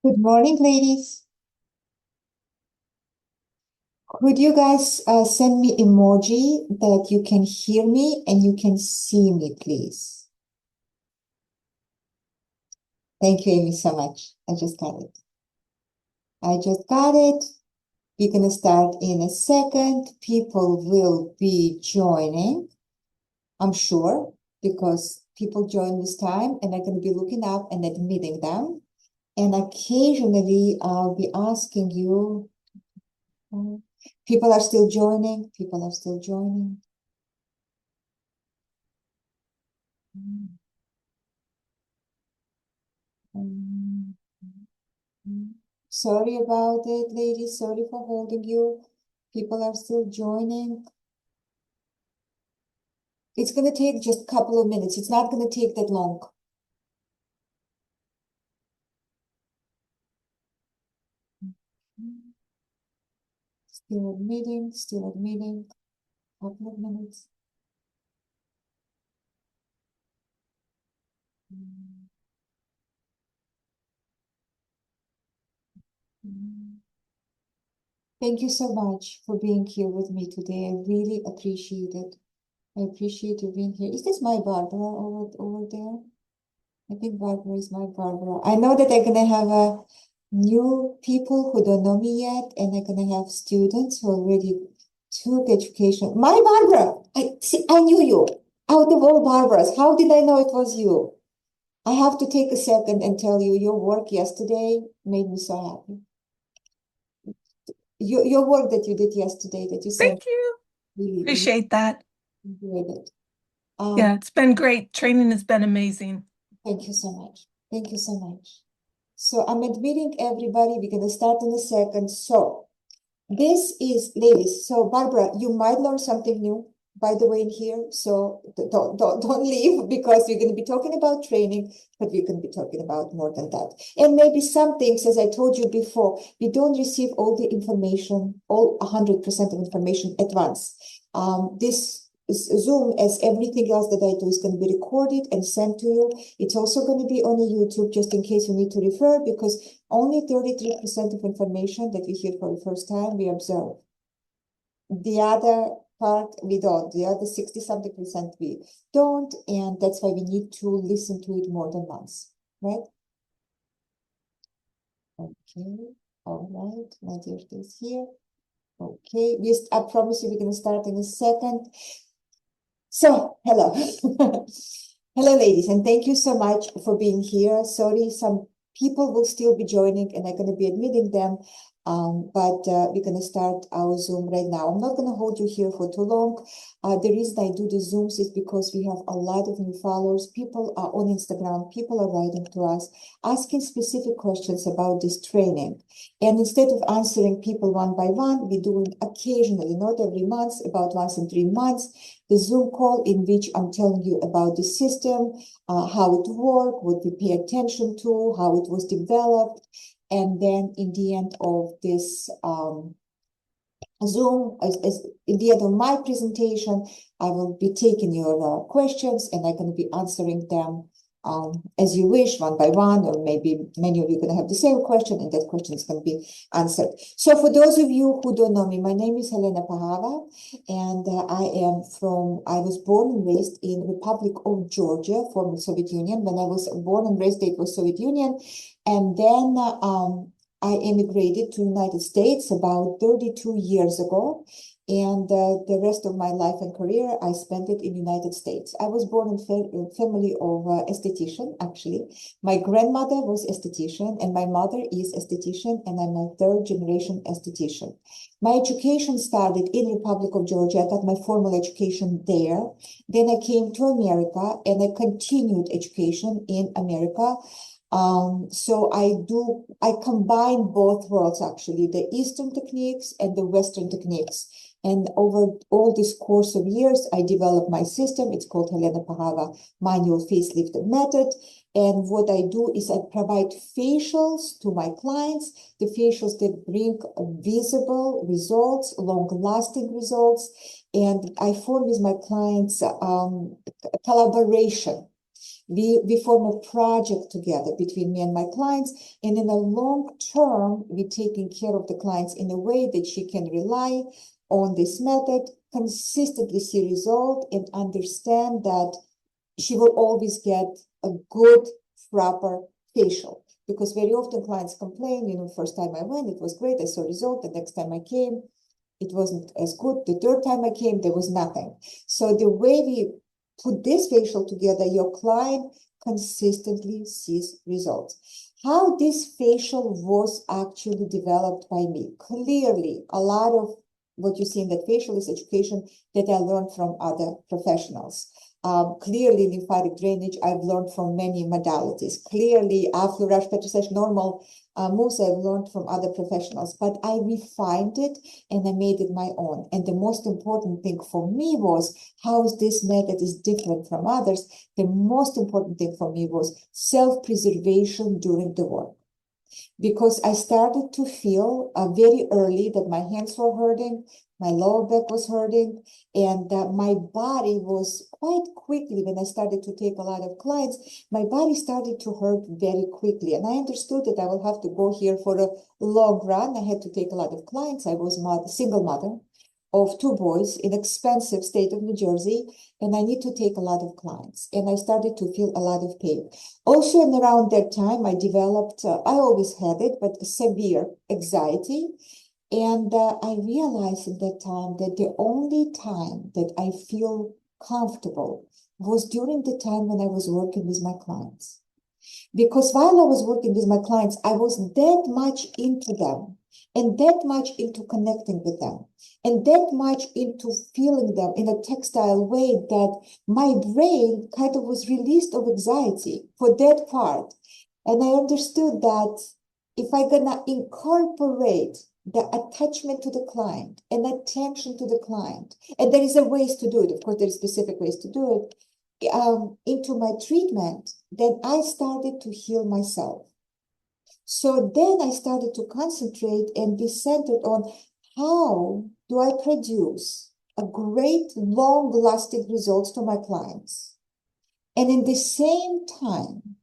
Good morning, ladies. Could you guys send me emoji that you can hear me and you can see me, please? Thank you, Amy, so much. I just got it. We're going to start in a second. People will be joining, I'm sure, because people join this time and I'm going to be looking up and admitting them. And occasionally I'll be asking you, people are still joining. Um, Sorry about it, ladies. Sorry for holding you. People are still joining. It's going to take just a couple of minutes. It's not going to take that long. Still admitting. Couple of minutes. Thank you so much for being here with me today. I really appreciate it. I appreciate you being here. Is this my Barbara over there? I think Barbara is my Barbara. I know that I'm gonna have new people who don't know me yet, and I'm gonna have students who already took education. My Barbara! I knew you. Out of all Barbaras, how did I know it was you? I have to take a second and tell you your work yesterday made me so happy. Your work that you did yesterday that you sent. Thank you. Really Appreciate that. enjoyed it. Yeah, it's been great. Training has been amazing. Thank you so much. Thank you so much. So I'm admitting everybody. We're gonna start in a second. So this is, ladies. So Barbara, you might learn something new, by the way, in here. So don't leave, because we're going to be talking about training, but we're going to be talking about more than that. And maybe some things, as I told you before, we don't receive all the information, all 100% of information at once. This Zoom, as everything else that I do, is going to be recorded and sent to you. It's also going to be on the YouTube, just in case you need to refer, because only 33% of information that we hear for the first time, we observe. The other part, we don't. The other 60-something% we don't, and that's why we need to listen to it more than once, right? Okay, all right, my dear is here. Okay, I promise you we're going to start in a second. So, hello. Hello, ladies, and thank you so much for being here. Sorry, some people will still be joining, and I'm going to be admitting them, but we're going to start our Zoom right now. I'm not going to hold you here for too long. The reason I do the Zooms is because we have a lot of new followers. People are on Instagram. People are writing to us, asking specific questions about this training. And instead of answering people one by one, we do it occasionally, not every month, about once in 3 months, the Zoom call in which I'm telling you about the system, how it works, what we pay attention to, how it was developed. And then in the end of this Zoom, in the end of my presentation, I will be taking your questions, and I'm going to be answering them as you wish, one by one, or maybe many of you are going to have the same question, and that question is going to be answered. So for those of you who don't know me, my name is Helena Pahava, and I was born and raised in Republic of Georgia, former Soviet Union. When I was born and raised, it was Soviet Union. And then I immigrated to the United States about 32 years ago. And the rest of my life and career, I spent it in the United States. I was born in a family of esthetician, actually. My grandmother was esthetician, and my mother is esthetician, and I'm a third-generation esthetician. My education started in Republic of Georgia. I got my formal education there. Then I came to America, and I continued education in America. So I combine both worlds, actually, the Eastern techniques and the Western techniques. And over all this course of years, I developed my system. It's called Helena Pahava Manual Facelift Method. And what I do is I provide facials to my clients, the facials that bring visible results, long-lasting results. And I form with my clients collaboration. We form a project together between me and my clients. And in the long term, we're taking care of the clients in a way that she can rely on this method, consistently see result, and understand that she will always get a good, proper facial. Because very often clients complain, first time I went, it was great, I saw result. The next time I came, it wasn't as good. The third time I came, there was nothing. So the way we put this facial together, your client consistently sees results. How this facial was actually developed by me. Clearly, a lot of what you see in that facial is education that I learned from other professionals. Clearly, lymphatic drainage, I've learned from many modalities. Clearly, afluorage, petrissage, normal moves I've learned from other professionals, but I refined it and I made it my own. And the most important thing for me was how this method is different from others. The most important thing for me was self-preservation during the work. Because I started to feel very early that my hands were hurting, my lower back was hurting, and my body was quite quickly, when I started to take a lot of clients, my body started to hurt very quickly. And I understood that I will have to go here for a long run. I had to take a lot of clients. I was a single mother of 2 boys in expensive state of New Jersey, and I need to take a lot of clients. And I started to feel a lot of pain. Also, and around that time, I developed, I always had it, but severe anxiety. And I realized at that time that the only time that I feel comfortable was during the time when I was working with my clients. Because while I was working with my clients, I was that much into them and that much into connecting with them and that much into feeling them in a tactile way that my brain kind of was released of anxiety for that part. And I understood that if I'm gonna incorporate the attachment to the client and attention to the client, and there is a ways to do it, of course, there are specific ways to do it, into my treatment, then I started to heal myself. So then I started to concentrate and be centered on how do I produce a great long-lasting results to my clients. And in the same time,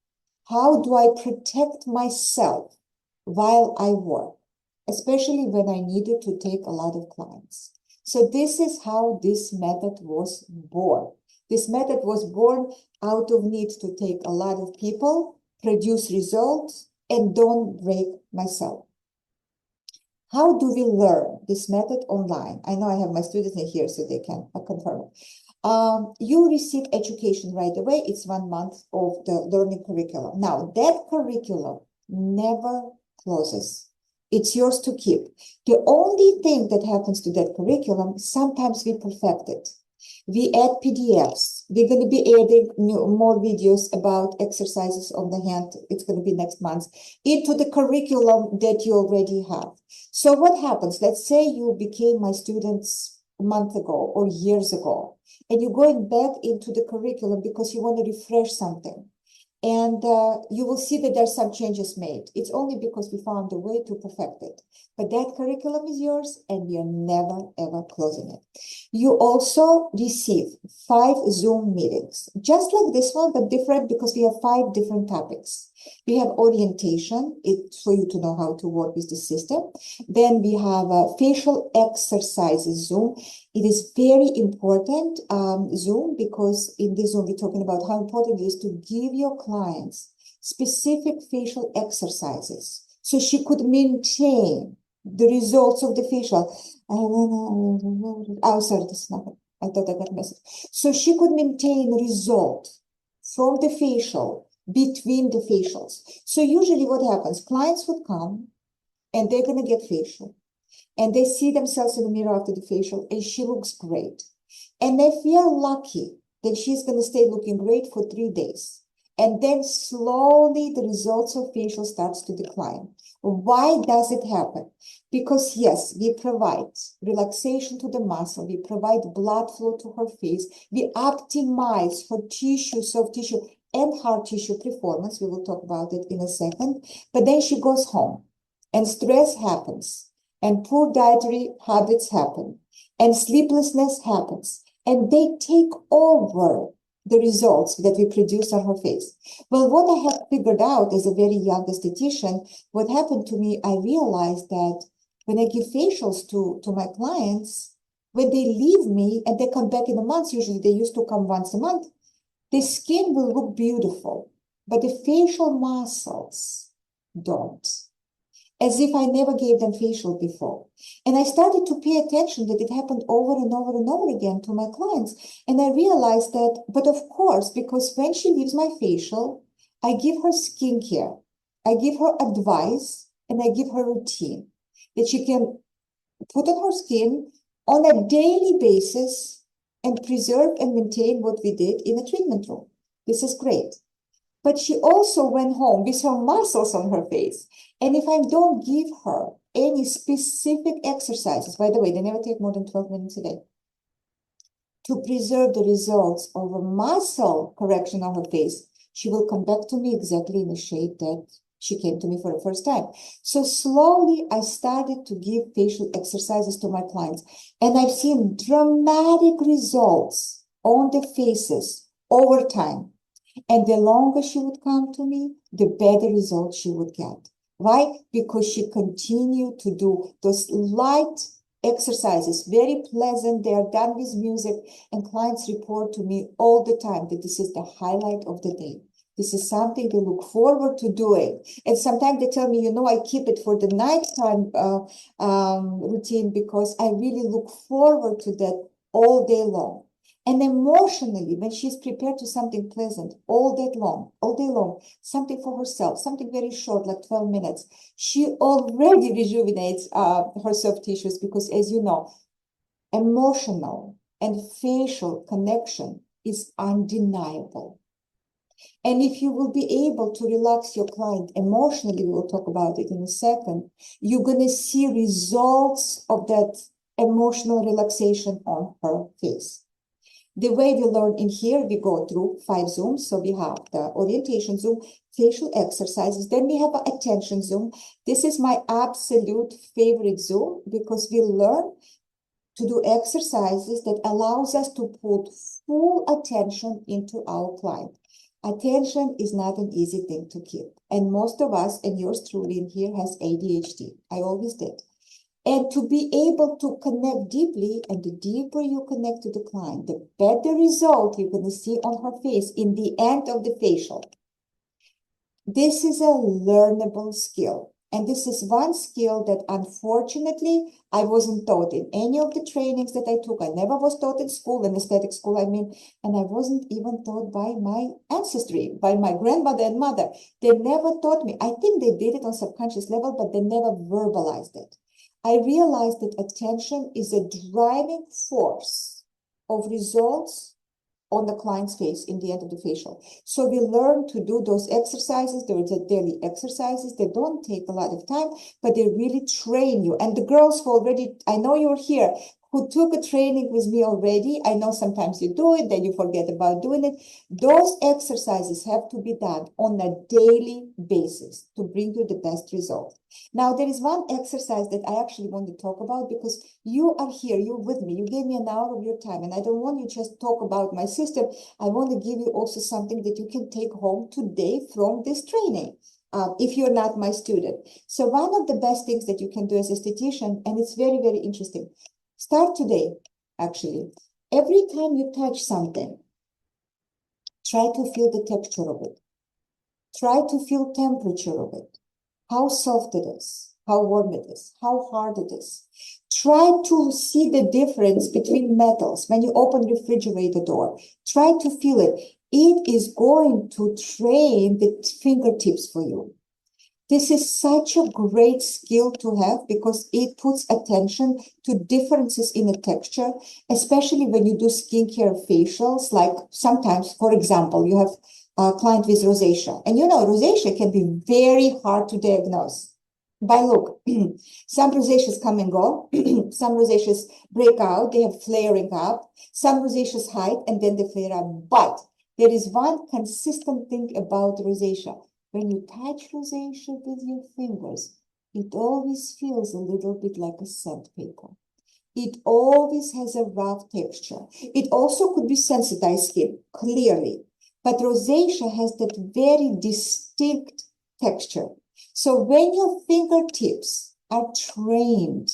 how do I protect myself while I work, especially when I needed to take a lot of clients. So this is how this method was born. This method was born out of need to take a lot of people, produce results, and don't break myself. How do we learn this method online? I know I have my students in here so they can confirm it. You receive education right away. It's 1 month of the learning curriculum. Now, that curriculum never closes. It's yours to keep. The only thing that happens to that curriculum, sometimes we perfect it. We add PDFs. We're going to be adding more videos about exercises on the hand. It's going to be next month into the curriculum that you already have. So what happens? Let's say you became my students a month ago or years ago, and you're going back into the curriculum because you want to refresh something. And you will see that there's some changes made. It's only because we found a way to perfect it. But that curriculum is yours, and we are never, ever closing it. You also receive 5 Zoom meetings, just like this one, but different because we have 5 different topics. We have orientation, it's for you to know how to work with the system. Then we have facial exercises Zoom. It is very important, Zoom, because in this Zoom, we're talking about how important it is to give your clients specific facial exercises so she could maintain the results of the facial. Oh, sorry, this is nothing. I thought I got a message. So she could maintain result from the facial between the facials. So usually what happens, clients would come and they're going to get facial. And they see themselves in the mirror after the facial, and she looks great. And if we are lucky, then she's going to stay looking great for 3 days. And then slowly the results of facial starts to decline. Why does it happen? Because yes, we provide relaxation to the muscle, we provide blood flow to her face, we optimize her tissue, soft tissue, and hard tissue performance. We will talk about it in a second. But then she goes home, and stress happens. And poor dietary habits happen, and sleeplessness happens, and they take over the results that we produce on her face. Well, what I have figured out as a very young esthetician, what happened to me, I realized that when I give facials to my clients, when they leave me and they come back in a month, usually they used to come once a month, the skin will look beautiful, but the facial muscles don't. As if I never gave them facial before. And I started to pay attention that it happened over and over and over again to my clients. And I realized that, but of course, because when she leaves my facial, I give her skincare, I give her advice, and I give her routine that she can put on her skin on a daily basis and preserve and maintain what we did in a treatment room. This is great. But she also went home with her muscles on her face. And if I don't give her any specific exercises, by the way, they never take more than 12 minutes a day, to preserve the results of a muscle correction on her face, she will come back to me exactly in the shape that she came to me for the first time. So slowly I started to give facial exercises to my clients. And I've seen dramatic results on the faces over time. And the longer she would come to me, the better results she would get. Why? Because she continued to do those light exercises, very pleasant. They are done with music, and clients report to me all the time that this is the highlight of the day. This is something they look forward to doing. And sometimes they tell me, you know, I keep it for the nighttime routine because I really look forward to that all day long. And emotionally, when she's prepared to something pleasant all day long, something for herself, something very short, like 12 minutes, she already rejuvenates her soft tissues because, as you know, emotional and facial connection is undeniable. And if you will be able to relax your client emotionally, we'll talk about it in a second, you're going to see results of that emotional relaxation on her face. The way we learn in here, we go through 5 Zooms. So we have the orientation Zoom, facial exercises. Then we have an attention Zoom. This is my absolute favorite Zoom because we learn to do exercises that allows us to put full attention into our client. Attention is not an easy thing to keep. And most of us, and yours truly in here, has ADHD. I always did. And to be able to connect deeply, and the deeper you connect to the client, the better result you're going to see on her face in the end of the facial. This is a learnable skill. And this is one skill that unfortunately I wasn't taught in any of the trainings that I took. I never was taught in school, in aesthetic school, I mean, and I wasn't even taught by my ancestry, by my grandmother and mother. They never taught me. I think they did it on subconscious level, but they never verbalized it. I realized that attention is a driving force of results on the client's face in the end of the facial. So we learn to do those exercises. There are daily exercises. They don't take a lot of time, but they really train you. And the girls who already, I know you're here, who took a training with me already. I know sometimes you do it, then you forget about doing it. Those exercises have to be done on a daily basis to bring you the best result. Now, there is one exercise that I actually want to talk about because you are here, you're with me. You gave me an hour of your time, and I don't want you to just talk about my system. I want to give you also something that you can take home today from this training. If you're not my student. So one of the best things that you can do as a esthetician, and it's very, very interesting. Start today, actually. Every time you touch something, try to feel the texture of it. Try to feel temperature of it. How soft it is, how warm it is, how hard it is. Try to see the difference between metals when you open refrigerator door. Try to feel it. It is going to train the fingertips for you. This is such a great skill to have because it puts attention to differences in the texture, especially when you do skincare facials. Like sometimes, for example, you have a client with rosacea. And you know, rosacea can be very hard to diagnose by look. Some rosaceas come and go. Some rosaceas break out. They have flaring up. Some rosaceas hide and then they flare up. But there is one consistent thing about rosacea. When you touch rosacea with your fingers, it always feels a little bit like a sandpaper. it always has a rough texture. It also could be sensitized skin, clearly. But rosacea has that very distinct texture. So when your fingertips are trained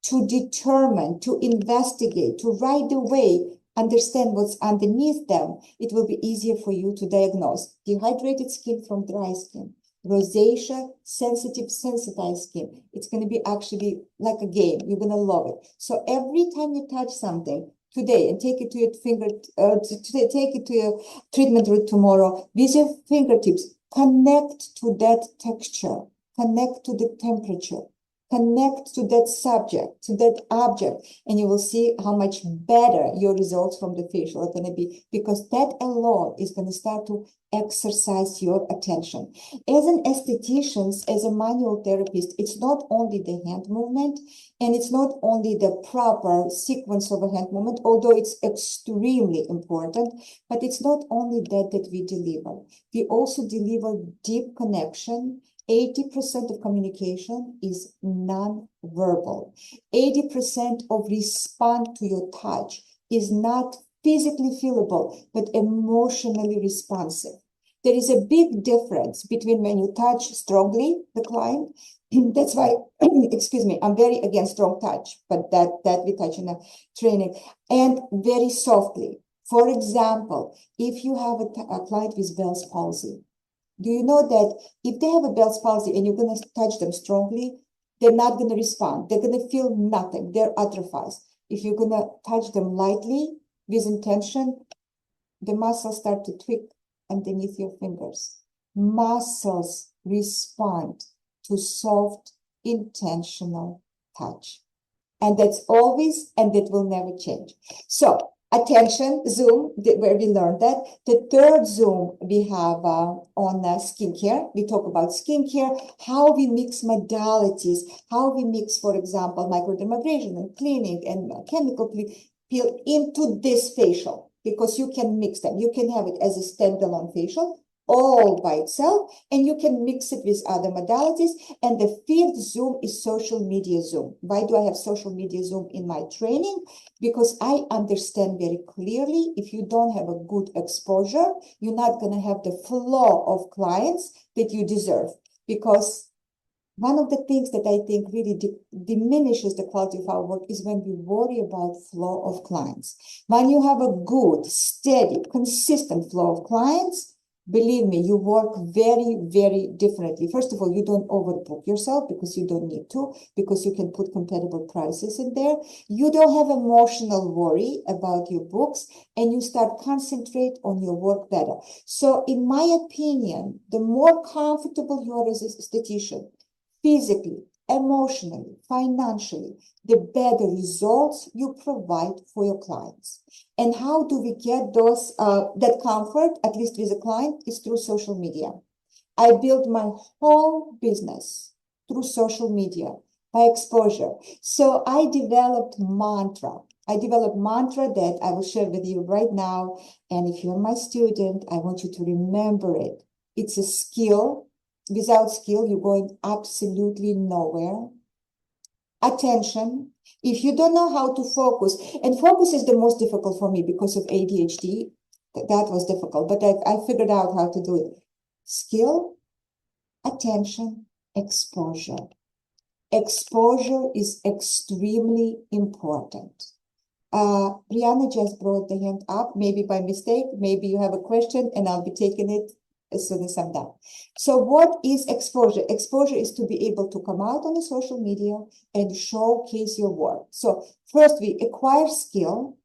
to determine, to investigate, to right away understand what's underneath them, it will be easier for you to diagnose dehydrated skin from dry skin, rosacea, sensitive, sensitized skin. It's going to be actually like a game. You're going to love it. So every time you touch something today and take it to your take it to your treatment room tomorrow, with your fingertips, connect to that texture, connect to the temperature, connect to that subject, to that object, and you will see how much better your results from the facial are going to be, because that alone is going to start to exercise your attention. As an esthetician, as a manual therapist, it's not only the hand movement, and it's not only the proper sequence of a hand movement, although it's extremely important, but it's not only that we deliver. We also deliver deep connection. 80% of communication is non-verbal. 80% of response to your touch is not physically feelable, but emotionally responsive. There is a big difference between when you touch strongly the client. That's why, excuse me, I'm very against strong touch, but that we touch in a training, and very softly. For example, if you have a client with Bell's palsy, do you know that if they have a Bell's palsy and you're going to touch them strongly, they're not going to respond. They're going to feel nothing. They're atrophied. If you're going to touch them lightly with intention, the muscles start to tweak underneath your fingers. Muscles respond to soft, intentional touch. And that's always, and that will never change. So, attention, Zoom, where we learned that. The third Zoom we have on skincare. We talk about skincare, how we mix modalities, how we mix, for example, microdermabrasion and cleaning and chemical peel into this facial, because you can mix them. You can have it as a standalone facial, all by itself, and you can mix it with other modalities. And the fifth Zoom is social media Zoom. Why do I have social media Zoom in my training? Because I understand very clearly, if you don't have a good exposure, you're not going to have the flow of clients that you deserve. Because one of the things that I think really diminishes the quality of our work is when we worry about flow of clients. When you have a good, steady, consistent flow of clients, believe me, you work very, very differently. First of all, you don't overbook yourself because you don't need to, because you can put compatible prices in there. You don't have emotional worry about your books, and you start concentrate on your work better. So in my opinion, the more comfortable you are as an esthetician, physically, emotionally, financially, the better results you provide for your clients. And how do we get those that comfort, at least with a client, is through social media. I built my whole business through social media by exposure. So I developed mantra. I developed mantra that I will share with you right now. And if you're my student, I want you to remember it. It's a skill. Without skill, you're going absolutely nowhere. Attention. If you don't know how to focus, and focus is the most difficult for me because of ADHD, that was difficult, but I figured out how to do it. Skill, attention, exposure. Exposure is extremely important. Brianna just brought the hand up, maybe by mistake. Maybe you have a question, and I'll be taking it as soon as I'm done. So what is exposure? Exposure is to be able to come out on the social media and showcase your work. So first we acquire skill,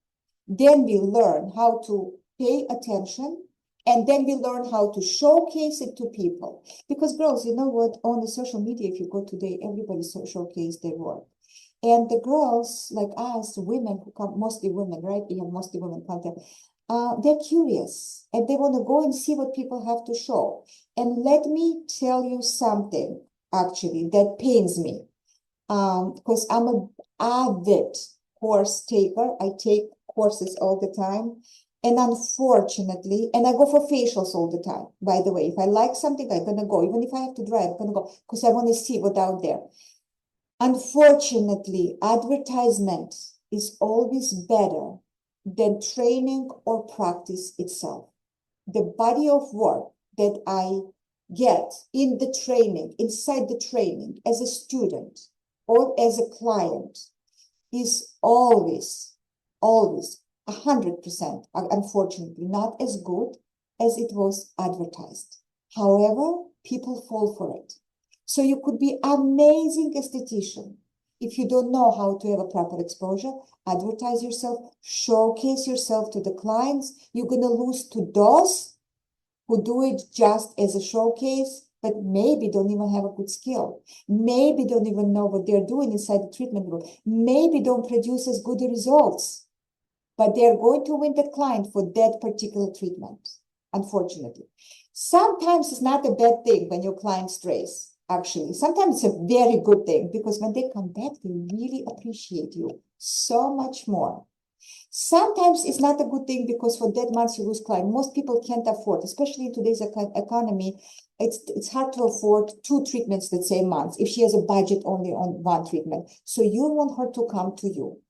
then we learn how to pay attention, and then we learn how to showcase it to people. Because girls, you know what? On the social media, if you go today, everybody showcase their work. And the girls like us, women who come, mostly women, right? We have mostly women content. They're curious and they want to go and see what people have to show. And let me tell you something, actually, that pains me. Because I'm an avid course taker. I take courses all the time. And unfortunately, and I go for facials all the time, by the way. If I like something, I'm going to go. Even if I have to drive, I'm going to go because I want to see what's out there. Unfortunately, advertisement is always better than training or practice itself. The body of work that I get in the training, inside the training, as a student or as a client, is always 100%, unfortunately, not as good as it was advertised. However, people fall for it. So you could be amazing esthetician. If you don't know how to have a proper exposure, advertise yourself, showcase yourself to the clients. You're going to lose to those who do it just as a showcase, but maybe don't even have a good skill. Maybe don't even know what they're doing inside the treatment room. Maybe don't produce as good results, but they're going to win the client for that particular treatment, unfortunately. Sometimes it's not a bad thing when your client strays, actually. Sometimes it's a very good thing because when they come back, they really appreciate you so much more. Sometimes it's not a good thing because for that month you lose client. Most people can't afford, especially in today's economy, it's hard to afford 2 treatments the same month if she has a budget only on 1 treatment. So you want her to come to you.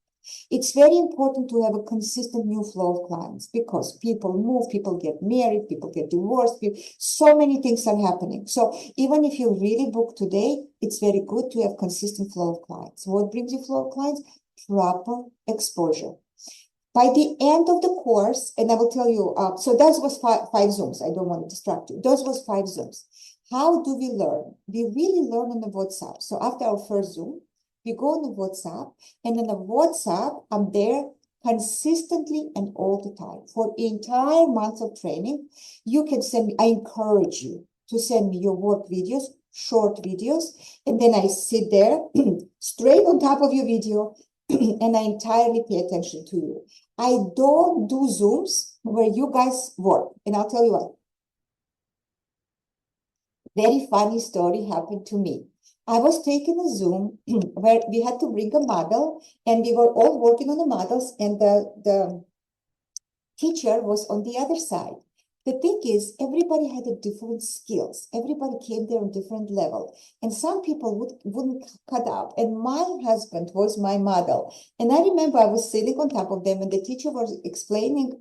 It's very important to have a consistent new flow of clients because people move, people get married, people get divorced, so many things are happening. So even if you really book today, it's very good to have consistent flow of clients. What brings you flow of clients? Proper exposure. By the end of the course, and I will tell you, so those was five Zooms. I don't want to distract you. Those was 5 Zooms. How do we learn? We really learn on the WhatsApp. So after our first Zoom, we go on the WhatsApp, and in the WhatsApp, I'm there consistently and all the time. For the entire month of training, you can send me, I encourage you to send me your work videos, short videos, and then I sit there straight on top of your video, and I entirely pay attention to you. I don't do Zooms where you guys work. And I'll tell you what. Very funny story happened to me. I was taking a Zoom where we had to bring a model and we were all working on the models and the teacher was on the other side. The thing is, everybody had a different skills. Everybody came there on different level. And some people wouldn't cut out. And my husband was my model. And I remember I was sitting on top of them and the teacher was explaining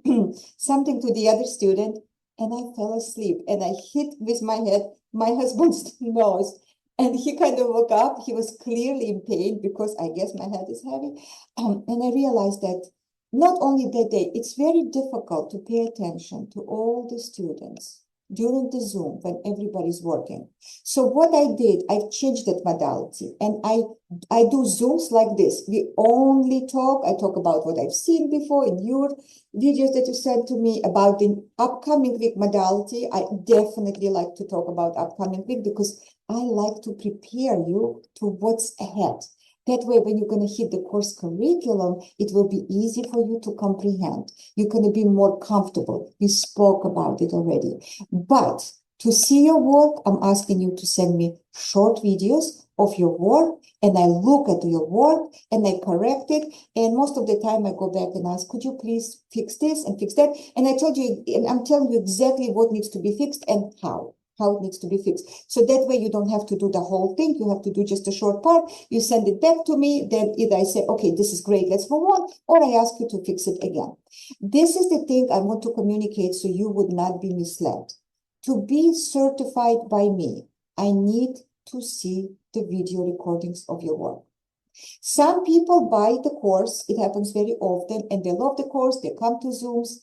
something to the other student. And I fell asleep and I hit with my head my husband's nose. And he kind of woke up. He was clearly in pain because I guess my head is heavy. And I realized that not only that day, it's very difficult to pay attention to all the students during the Zoom when everybody's working. So what I did, I've changed that modality and I do Zooms like this. We only talk, I talk about what I've seen before in your videos that you sent to me about the upcoming week modality. I definitely like to talk about upcoming week because I like to prepare you to what's ahead. That way, when you're going to hit the course curriculum, it will be easy for you to comprehend. You're going to be more comfortable. We spoke about it already. But to see your work, I'm asking you to send me short videos of your work, and I look at your work, and I correct it. And most of the time, I go back and ask, could you please fix this and fix that? And I told you, and I'm telling you exactly what needs to be fixed and how it needs to be fixed. So that way you don't have to do the whole thing. You have to do just a short part. You send it back to me. Then either I say, okay, this is great, let's move on, or I ask you to fix it again. This is the thing I want to communicate so you would not be misled. To be certified by me, I need to see the video recordings of your work. Some people buy the course. It happens very often, and they love the course. They come to Zooms.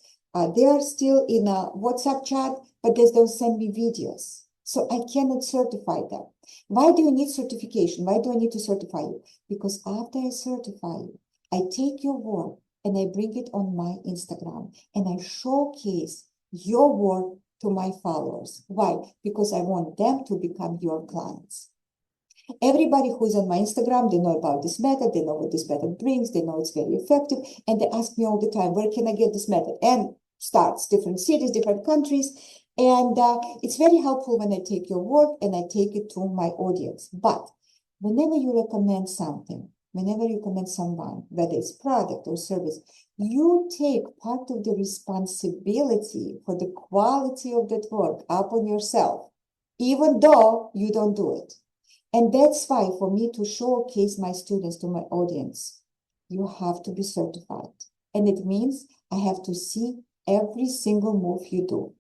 They are still in a WhatsApp chat, but they don't send me videos. So I cannot certify them. Why do you need certification? Why do I need to certify you? Because after I certify you, I take your work and I bring it on my Instagram and I showcase your work to my followers. Why? Because I want them to become your clients. Everybody who's on my Instagram, they know about this method, they know what this method brings, they know it's very effective, and they ask me all the time, where can I get this method? And starts different cities, different countries, and it's very helpful when I take your work and I take it to my audience. But whenever you recommend something, whenever you recommend someone, whether it's product or service, you take part of the responsibility for the quality of that work up on yourself, even though you don't do it. And that's why for me to showcase my students to my audience, you have to be certified. And it means I have to see every single move you do.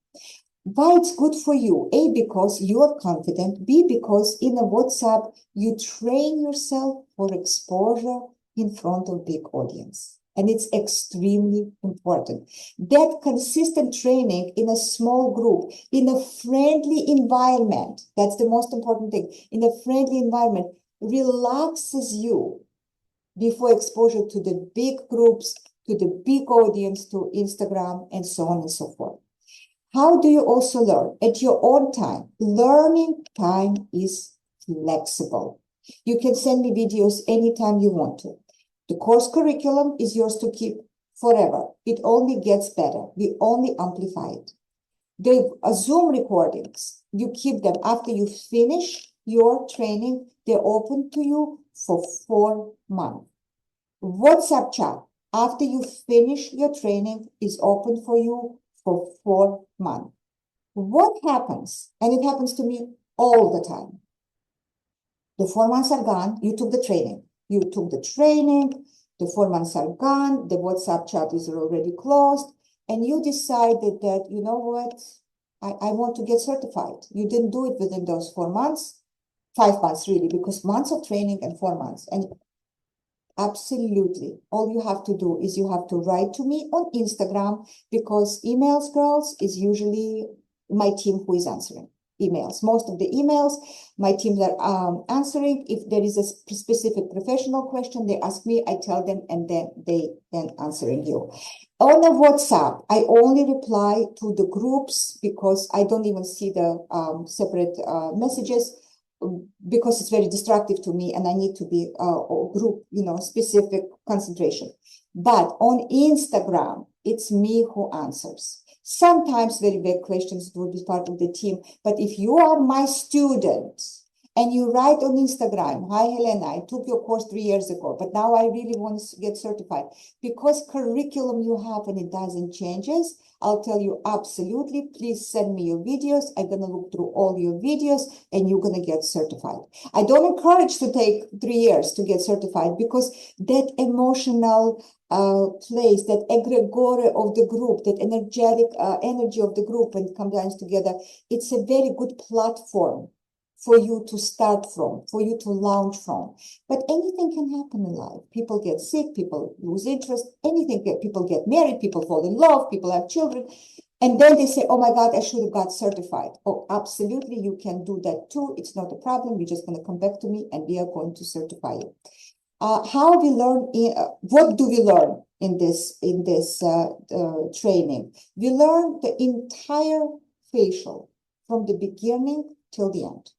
Why it's good for you? A, because you are confident. B, because in a WhatsApp, you train yourself for exposure in front of big audience. And it's extremely important. That consistent training in a small group, in a friendly environment, that's the most important thing, in a friendly environment, relaxes you before exposure to the big groups, to the big audience, to Instagram, and so on and so forth. How do you also learn? At your own time. Learning time is flexible. You can send me videos anytime you want to. The course curriculum is yours to keep forever. It only gets better. We only amplify it. The Zoom recordings, you keep them after you finish your training. They're open to you for 4 months. WhatsApp chat, after you finish your training, is open for you for 4 months. What happens? And it happens to me all the time. The 4 months are gone. You took the training. The 4 months are gone. The WhatsApp chat is already closed. And you decided that, you know what? I want to get certified. You didn't do it within those 4 months, 5 months really, because months of training and 4 months. And absolutely. All you have to do is you have to write to me on Instagram, because emails, girls, is usually my team who is answering emails. Most of the emails, my teams are answering. If there is a specific professional question, they ask me, I tell them, and then they answering you. On the WhatsApp, I only reply to the groups, because I don't even see the separate messages, because it's very destructive to me and I need to be group, specific concentration. But on Instagram, it's me who answers. Sometimes very big questions will be part of the team. But if you are my student and you write on Instagram, hi, Helena, I took your course 3 years ago, but now I really want to get certified. Because curriculum you have and it doesn't changes, I'll tell you absolutely, please send me your videos. I'm going to look through all your videos and you're going to get certified. I don't encourage to take 3 years to get certified, because that emotional place, that egregore of the group, that energetic energy of the group when it comes down together, it's a very good platform for you to start from, for you to launch from. But anything can happen in life. People get sick, people lose interest, anything. People get married, people fall in love, people have children. And then they say, oh my God, I should have got certified. Oh, absolutely, you can do that too. It's not a problem. You're just going to come back to me and we are going to certify you. How we learn, what do we learn in this training? We learn the entire facial from the beginning till the end.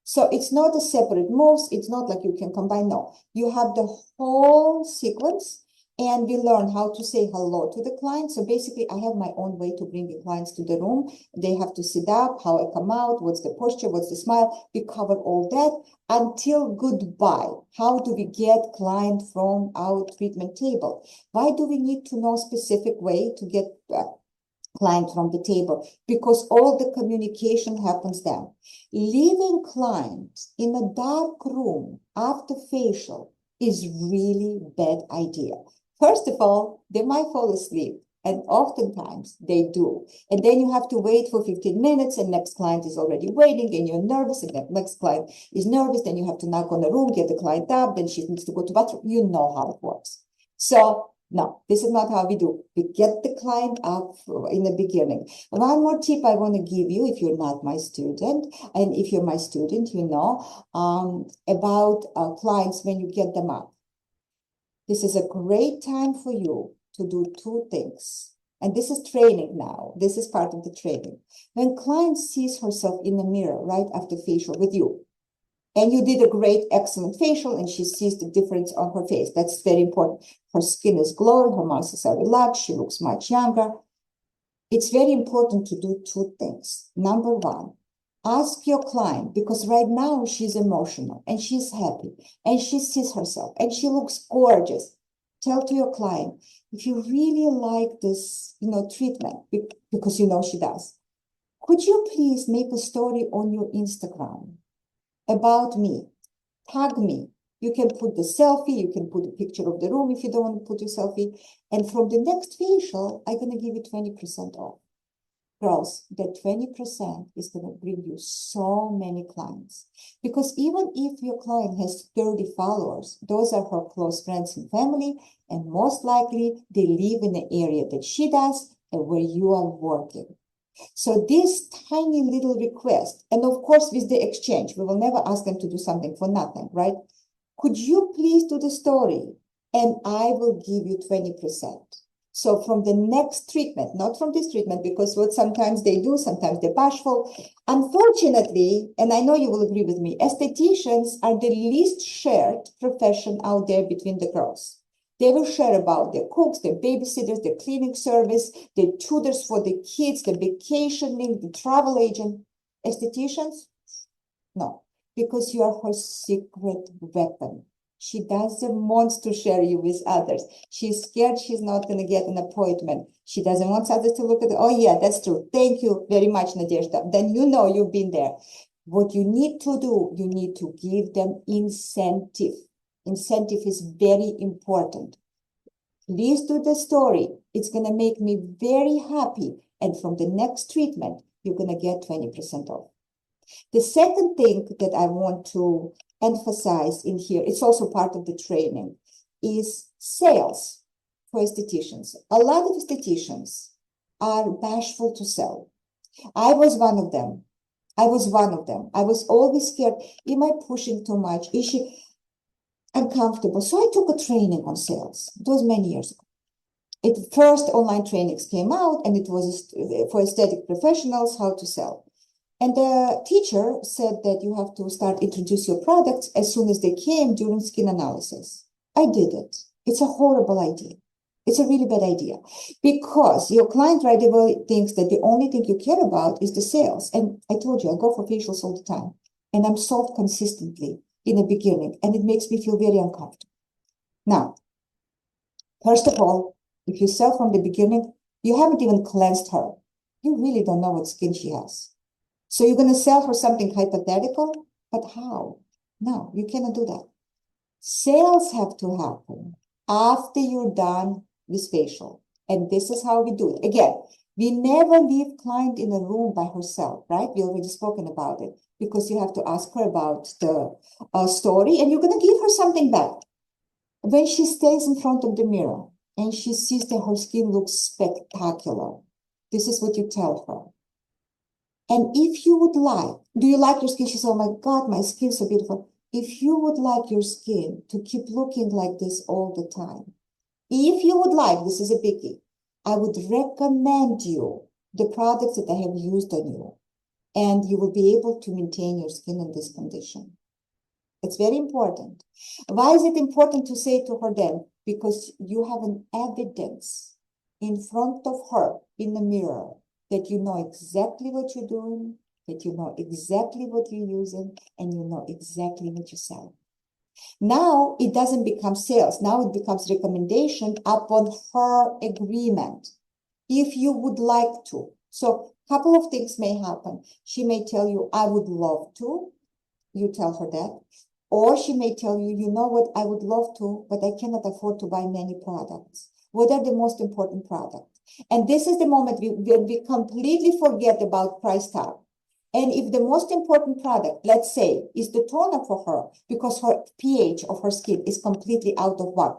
So it's not a separate moves. It's not like you can combine. No, you have the whole sequence, and we learn how to say hello to the client. So basically, I have my own way to bring the clients to the room. They have to sit up, how I come out, what's the posture, what's the smile. We cover all that until goodbye. How do we get client from our treatment table? Why do we need to know a specific way to get client from the table? Because all the communication happens then. Leaving client in a dark room after facial is really bad idea. First of all, they might fall asleep, and oftentimes they do. And then you have to wait for 15 minutes and next client is already waiting and you're nervous, and that next client is nervous. Then you have to knock on the room, get the client up, then she needs to go to bathroom. You know how it works. So no, this is not how we do. We get the client up in the beginning. One more tip I want to give you, if you're not my student, and if you're my student, you know, about clients when you get them up. This is a great time for you to do 2 things. And this is training now. This is part of the training. When client sees herself in the mirror right after facial with you, and you did a great, excellent facial, and she sees the difference on her face. That's very important. Her skin is glowing, her muscles are relaxed, she looks much younger. It's very important to do 2 things. Number 1, ask your client, because right now she's emotional and she's happy and she sees herself and she looks gorgeous. Tell to your client, if you really like this, treatment, because she does, could you please make a story on your Instagram about me. Tag me. You can put the selfie, you can put a picture of the room if you don't want to put your selfie. And from the next facial, I'm going to give you 20% off. Girls, that 20% is going to bring you so many clients. Because even if your client has 30 followers, those are her close friends and family, and most likely they live in the area that she does and where you are working. So this tiny little request, and of course with the exchange, we will never ask them to do something for nothing, right? Could you please do the story? And I will give you 20%. So from the next treatment, not from this treatment, because what sometimes they do, sometimes they're bashful. Unfortunately, and I know you will agree with me, estheticians are the least shared profession out there between the girls. They will share about their cooks, their babysitters, their cleaning service, their tutors for the kids, the vacationing, the travel agent. Estheticians? No, because you are her secret weapon. She doesn't want to share you with others. She's scared she's not going to get an appointment. She doesn't want others to look at it. Oh, yeah, that's true. Thank you very much, Nadezhda. Then you know you've been there. What you need to do, you need to give them incentive. Incentive is very important. Please do the story. It's going to make me very happy. And from the next treatment, you're going to get 20% off. The second thing that I want to emphasize in here, it's also part of the training, is sales for estheticians. A lot of estheticians are bashful to sell. I was one of them. I was always scared. Am I pushing too much? Is she uncomfortable? So I took a training on sales. It was many years ago. First online trainings came out, and it was for aesthetic professionals, how to sell. And the teacher said that you have to start introduce your products as soon as they came during skin analysis. I did it. It's a horrible idea. It's a really bad idea because your client right away thinks that the only thing you care about is the sales. And I told you, I go for facials all the time, and I'm sold consistently in the beginning, and it makes me feel very uncomfortable. Now, first of all, if you sell from the beginning, you haven't even cleansed her. You really don't know what skin she has. So you're going to sell her something hypothetical, but how? No, you cannot do that. Sales have to happen after you're done with facial. And this is how we do it. Again, we never leave client in a room by herself, right? We already spoken about it because you have to ask her about the story, and you're going to give her something back. When she stays in front of the mirror and she sees that her skin looks spectacular, this is what you tell her. And if you would like, do you like your skin? She said, oh my God, my skin's so beautiful. If you would like your skin to keep looking like this all the time, if you would like, this is a biggie, I would recommend you the products that I have used on you, and you will be able to maintain your skin in this condition. It's very important. Why is it important to say to her then? Because you have an evidence in front of her in the mirror that you know exactly what you're doing, that you know exactly what you're using, and you know exactly what you're selling. Now it doesn't become sales. Now it becomes recommendation upon her agreement. If you would like to. So a couple of things may happen. She may tell you, I would love to. You tell her that. Or she may tell you, you know what, I would love to, but I cannot afford to buy many products. What are the most important products? And this is the moment we completely forget about price tag. And if the most important product, let's say, is the toner for her, because her pH of her skin is completely out of whack,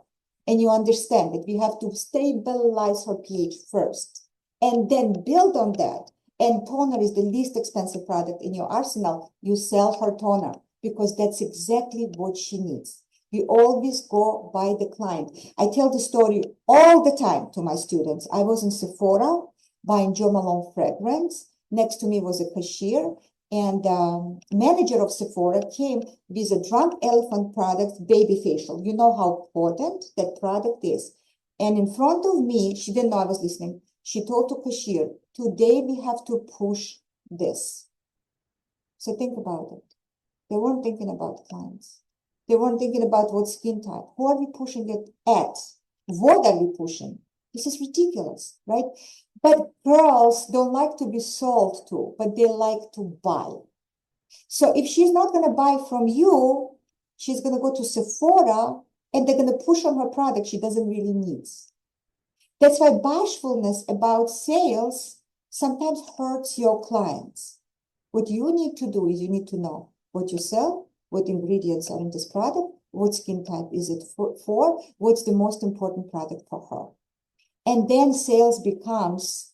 and you understand that we have to stabilize her pH first, and then build on that, and toner is the least expensive product in your arsenal, you sell her toner, because that's exactly what she needs. We always go by the client. I tell the story all the time to my students. I was in Sephora buying Jo Malone fragrance. Next to me was a cashier, and manager of Sephora came with a drunk elephant product, baby facial. You know how potent that product is. And in front of me, she didn't know I was listening. She told the cashier, today we have to push this. So think about it. They weren't thinking about clients. They weren't thinking about what skin type. Who are we pushing it at? What are we pushing? This is ridiculous, right? But girls don't like to be sold to, but they like to buy. So if she's not going to buy from you, she's going to go to Sephora and they're going to push on her product she doesn't really need. That's why bashfulness about sales sometimes hurts your clients. What you need to do is you need to know what you sell, what ingredients are in this product, what skin type is it for, what's the most important product for her. And then sales becomes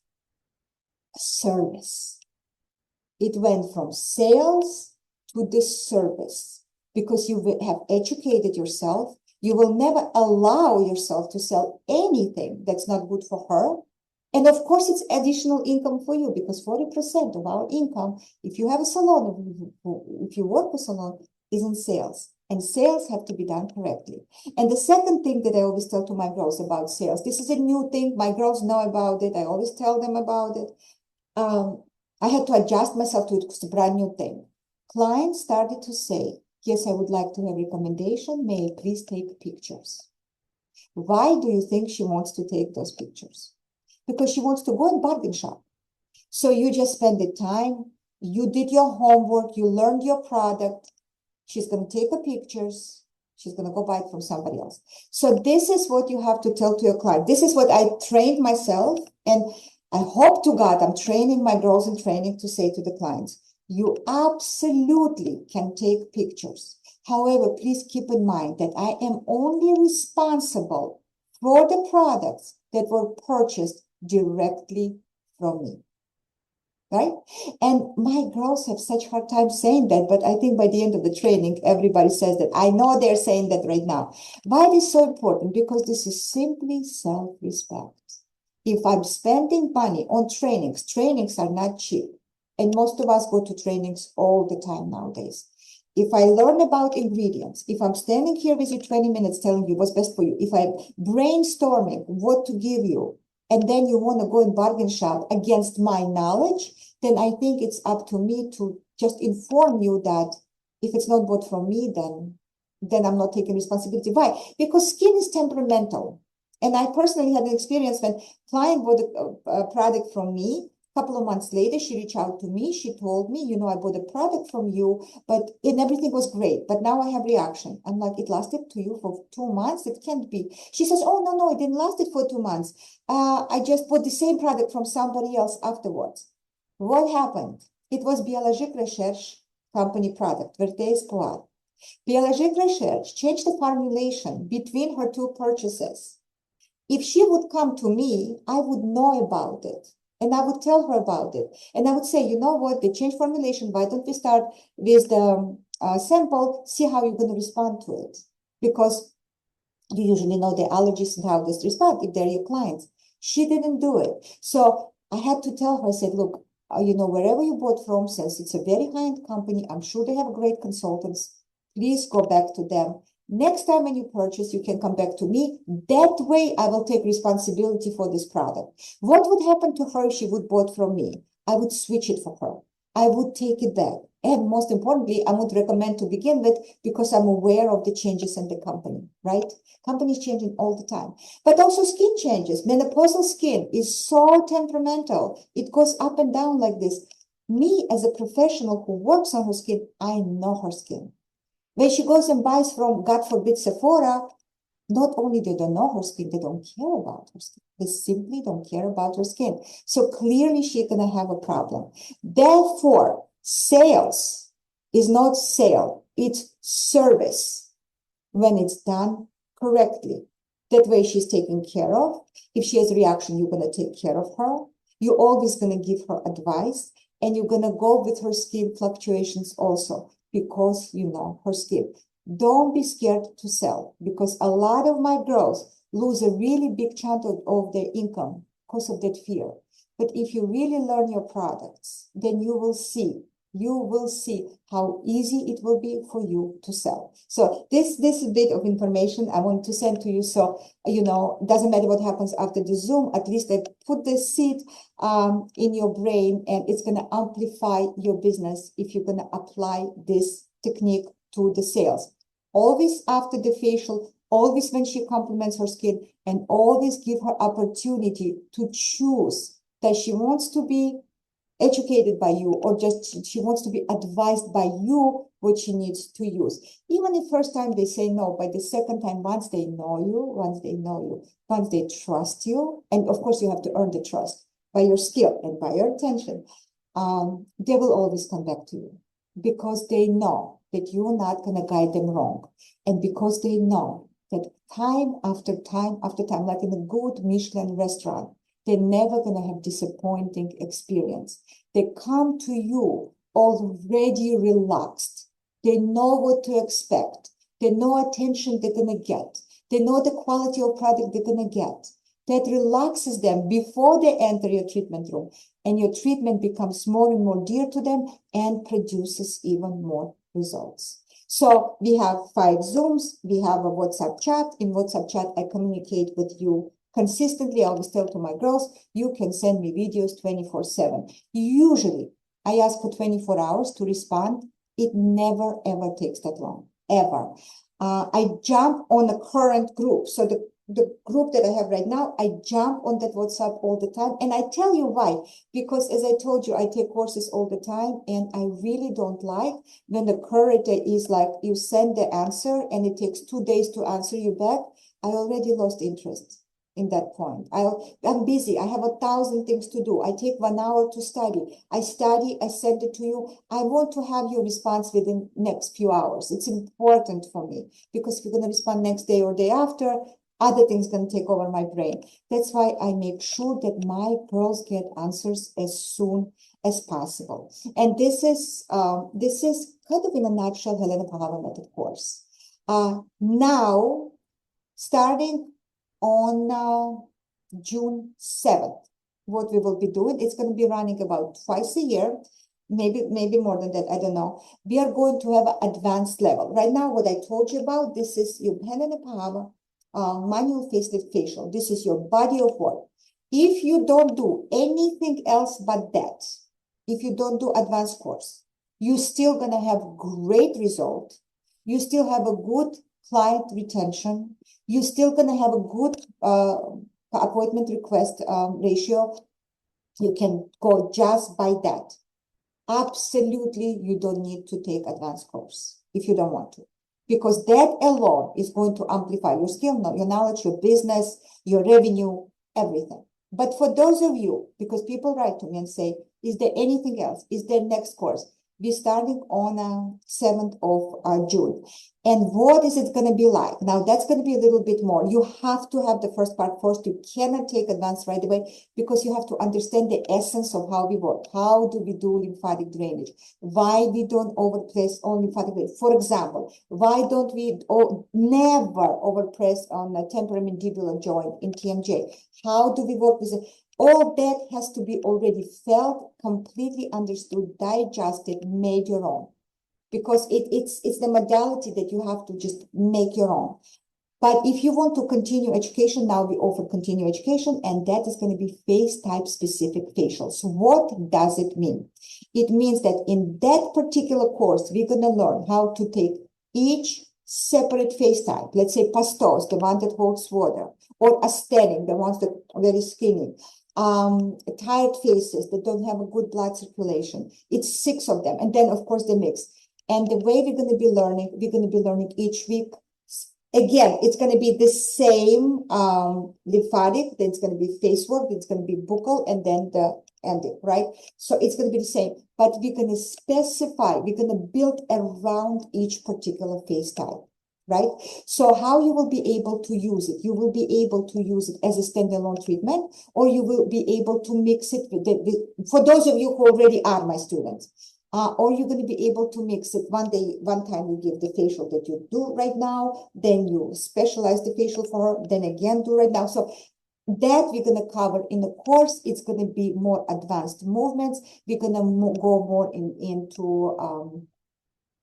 a service. It went from sales to this service because you have educated yourself. You will never allow yourself to sell anything that's not good for her. And of course, it's additional income for you because 40% of our income, if you have a salon, if you work with salon, is in sales. And sales have to be done correctly. And the second thing that I always tell to my girls about sales, this is a new thing. My girls know about it. I always tell them about it. I had to adjust myself to it because it's a brand new thing. Clients started to say, yes, I would like to have recommendation. May I please take pictures? Why do you think she wants to take those pictures? Because she wants to go and bargain shop. So you just spend the time, you did your homework, you learned your product. She's going to take the pictures. She's going to go buy it from somebody else. So this is what you have to tell to your client. This is what I trained myself. And I hope to God I'm training my girls in training to say to the clients, you absolutely can take pictures. However, please keep in mind that I am only responsible for the products that were purchased directly from me. Right? And my girls have such hard time saying that, but I think by the end of the training, everybody says that. I know they're saying that right now. Why it is so important? Because this is simply self-respect. If I'm spending money on trainings, trainings are not cheap. And most of us go to trainings all the time nowadays. If I learn about ingredients, if I'm standing here with you 20 minutes telling you what's best for you, if I'm brainstorming what to give you, and then you want to go and bargain shop against my knowledge, then I think it's up to me to just inform you that if it's not bought from me, then I'm not taking responsibility. Why? Because skin is temperamental. And I personally had an experience when a client bought a product from me. A couple of months later, she reached out to me. She told me, you know, I bought a product from you, and everything was great. But now I have reaction. I'm like, it lasted to you for 2 months? It can't be. She says, oh, no, it didn't last it for 2 months. I just bought the same product from somebody else afterwards. What happened? It was Biologique Recherche company product, Verte Espoir. Biologique Recherche changed the formulation between her 2 purchases. If she would come to me, I would know about it. And I would tell her about it. And I would say, you know what, they changed formulation. Why don't we start with the sample, see how you're going to respond to it? Because you usually know the allergies and how this respond if they're your clients. She didn't do it. So I had to tell her, I said, look, you know, wherever you bought from, since it's a very high-end company, I'm sure they have great consultants. Please go back to them. Next time when you purchase, you can come back to me. That way, I will take responsibility for this product. What would happen to her if she would bought from me? I would switch it for her. I would take it back. And most importantly, I would recommend to begin with because I'm aware of the changes in the company, right? Companies changing all the time. But also skin changes. Menopausal skin is so temperamental. It goes up and down like this. Me, as a professional who works on her skin, I know her skin. When she goes and buys from, God forbid, Sephora, not only they don't know her skin, they don't care about her skin. They simply don't care about her skin. So clearly she's going to have a problem. Therefore, sales is not sale. It's service when it's done correctly. That way she's taken care of. If she has a reaction, you're going to take care of her. You're always going to give her advice. And you're going to go with her skin fluctuations also, because you know her skin. Don't be scared to sell, because a lot of my girls lose a really big chunk of their income because of that fear. But if you really learn your products, then you will see how easy it will be for you to sell. So this bit of information I want to send to you. So, you know, doesn't matter what happens after the Zoom, at least I put the seed in your brain, and it's going to amplify your business if you're going to apply this technique to the sales. Always after the facial, always when she compliments her skin, and always give her opportunity to choose that she wants to be educated by you, or just she wants to be advised by you what she needs to use. Even the first time they say no, by the second time, once they know you, once they trust you, and of course you have to earn the trust by your skill and by your attention, they will always come back to you because they know that you're not going to guide them wrong. And because they know that time after time after time, like in a good Michelin restaurant, they're never going to have disappointing experience. They come to you already relaxed. They know what to expect. They know attention they're going to get. They know the quality of product they're going to get. That relaxes them before they enter your treatment room. And your treatment becomes more and more dear to them and produces even more results. So we have 5 Zooms. We have a WhatsApp chat. In WhatsApp chat, I communicate with you consistently. I always tell to my girls, you can send me videos 24/7. Usually, I ask for 24 hours to respond. It never, ever takes that long, ever. I jump on a current group. So the group that I have right now, I jump on that WhatsApp all the time. And I tell you why. Because as I told you, I take courses all the time. And I really don't like when the curator is like, you send the answer and it takes 2 days to answer you back. I already lost interest in that point. I'm busy. I have 1,000 things to do. I take 1 hour to study. I study, I send it to you. I want to have your response within next few hours. It's important for me because if you're going to respond next day or day after, other things can take over my brain. That's why I make sure that my girls get answers as soon as possible. And this is kind of in a nutshell Helena Pahava Method course. Now, starting on June 7th, what we will be doing, it's going to be running about twice a year, maybe more than that, I don't know. We are going to have an advanced level. Right now, what I told you about, this is your Helena Pahava manual facelift facial. This is your body of work. If you don't do anything else but that, if you don't do advanced course, you're still going to have great result. You still have a good client retention. You're still going to have a good appointment request ratio. You can go just by that. Absolutely, you don't need to take advanced course if you don't want to. Because that alone is going to amplify your skill, your knowledge, your business, your revenue, everything. But for those of you, because people write to me and say, is there anything else? Is there next course? We're starting on 7th of June. And what is it going to be like? Now, that's going to be a little bit more. You have to have the first part first. You cannot take advanced right away because you have to understand the essence of how we work. How do we do lymphatic drainage? Why we don't overpress on lymphatic drainage? For example, why don't we never overpress on the temporomandibular joint in TMJ? How do we work with it? All that has to be already felt, completely understood, digested, made your own. Because it's the modality that you have to just make your own. But if you want to continue education, now we offer continue education, and that is going to be face type specific facials. What does it mean? It means that in that particular course, we're going to learn how to take each separate face type. Let's say pastos, the one that holds water, or asthenic, the ones that are very skinny. Tired faces that don't have a good blood circulation. It's 6 of them. And then, of course, the mix. And the way we're going to be learning each week. Again, it's going to be the same lymphatic, then it's going to be face work, then it's going to be buccal, and then the ending, right? So it's going to be the same, but we're going to specify, we're going to build around each particular face type, right? So how you will be able to use it? You will be able to use it as a standalone treatment, or you will be able to mix it with for those of you who already are my students. Or you're going to be able to mix it one time you give the facial that you do right now, then you specialize the facial for her, then again do right now. So that we're going to cover in the course. It's going to be more advanced movements. We're going to go more into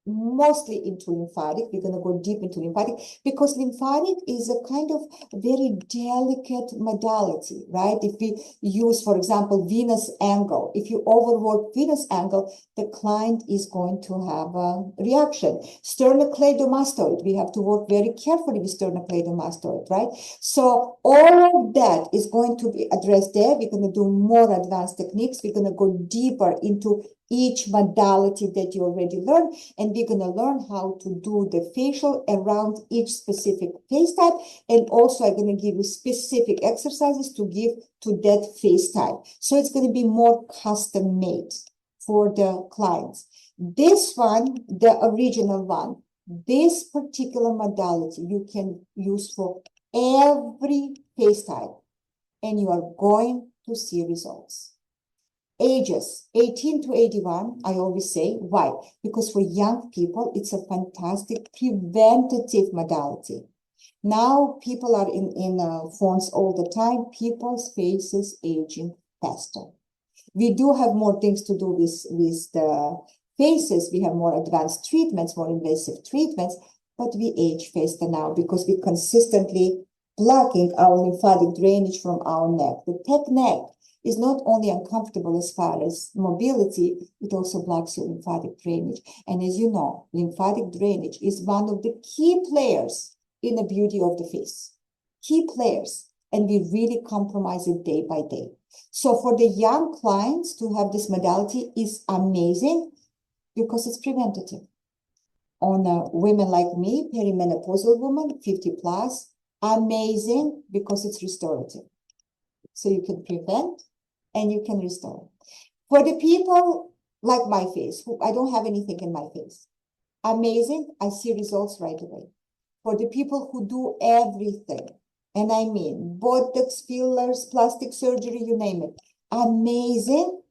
mostly into lymphatic. We're going to go deep into lymphatic because lymphatic is a kind of very delicate modality, right? If we use, for example, venous angle, if you overwork venous angle, the client is going to have a reaction. Sternocleidomastoid, we have to work very carefully with sternocleidomastoid, right? So all of that is going to be addressed there. We're going to do more advanced techniques. We're going to go deeper into each modality that you already learned, and we're going to learn how to do the facial around each specific face type, and also I'm going to give you specific exercises to give to that face type. So it's going to be more custom made for the clients. This one, the original one, this particular modality you can use for every face type, and you are going to see results. Ages 18 to 81, I always say, why? Because for young people, it's a fantastic preventative modality. Now people are in phones all the time. People's faces aging faster. We do have more things to do with the faces. We have more advanced treatments, more invasive treatments, but we age faster now because we consistently blocking our lymphatic drainage from our neck. The tech neck is not only uncomfortable as far as mobility, it also blocks your lymphatic drainage. And as you know, lymphatic drainage is one of the key players in the beauty of the face. Key players. And we really compromise it day by day. So for the young clients to have this modality is amazing because it's preventative. On women like me, perimenopausal woman, 50 plus, amazing because it's restorative. So you can prevent and you can restore. For the people like my face, who I don't have anything in my face, amazing, I see results right away. For the people who do everything, and I mean Botox, fillers, plastic surgery, you name it, amazing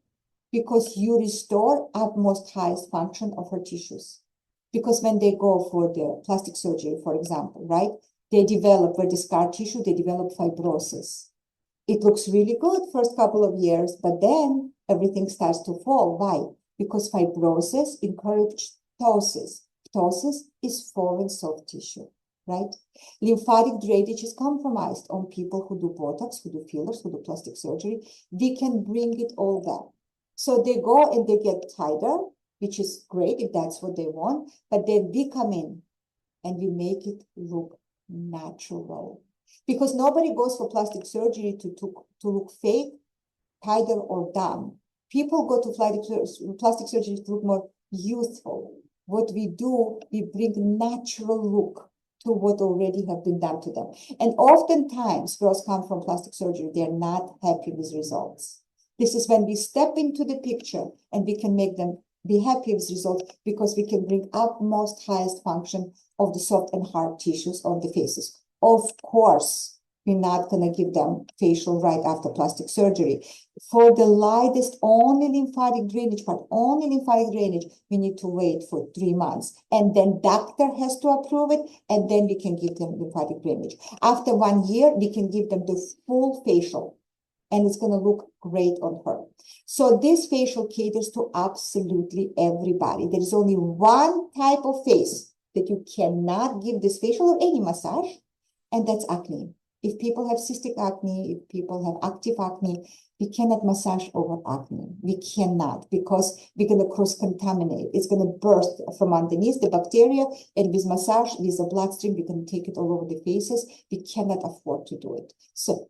because you restore utmost highest function of her tissues. Because when they go for the plastic surgery, for example, right, they develop, where the scar tissue, they develop fibrosis. It looks really good first couple of years, but then everything starts to fall. Why? Because fibrosis encourages ptosis. Ptosis is falling soft tissue, right? Lymphatic drainage is compromised on people who do Botox, who do fillers, who do plastic surgery. We can bring it all down. So they go and they get tighter, which is great if that's what they want, but then we come in and we make it look natural. Because nobody goes for plastic surgery to look fake, tighter, or dumb. People go to plastic surgery to look more youthful. What we do, we bring natural look to what already have been done to them. And oftentimes, girls come from plastic surgery, they're not happy with results. This is when we step into the picture and we can make them be happy with results because we can bring utmost highest function of the soft and hard tissues on the faces. Of course, we're not going to give them facial right after plastic surgery. For the lightest, only lymphatic drainage part, only lymphatic drainage, we need to wait for 3 months. And then doctor has to approve it, and then we can give them lymphatic drainage. After 1 year, we can give them the full facial, and it's going to look great on her. So this facial caters to absolutely everybody. There is only one type of face that you cannot give this facial or any massage, and that's acne. If people have cystic acne, if people have active acne, we cannot massage over acne. We cannot, because we're going to cross-contaminate. It's going to burst from underneath the bacteria, and with massage, with the bloodstream, we can take it all over the faces. We cannot afford to do it. So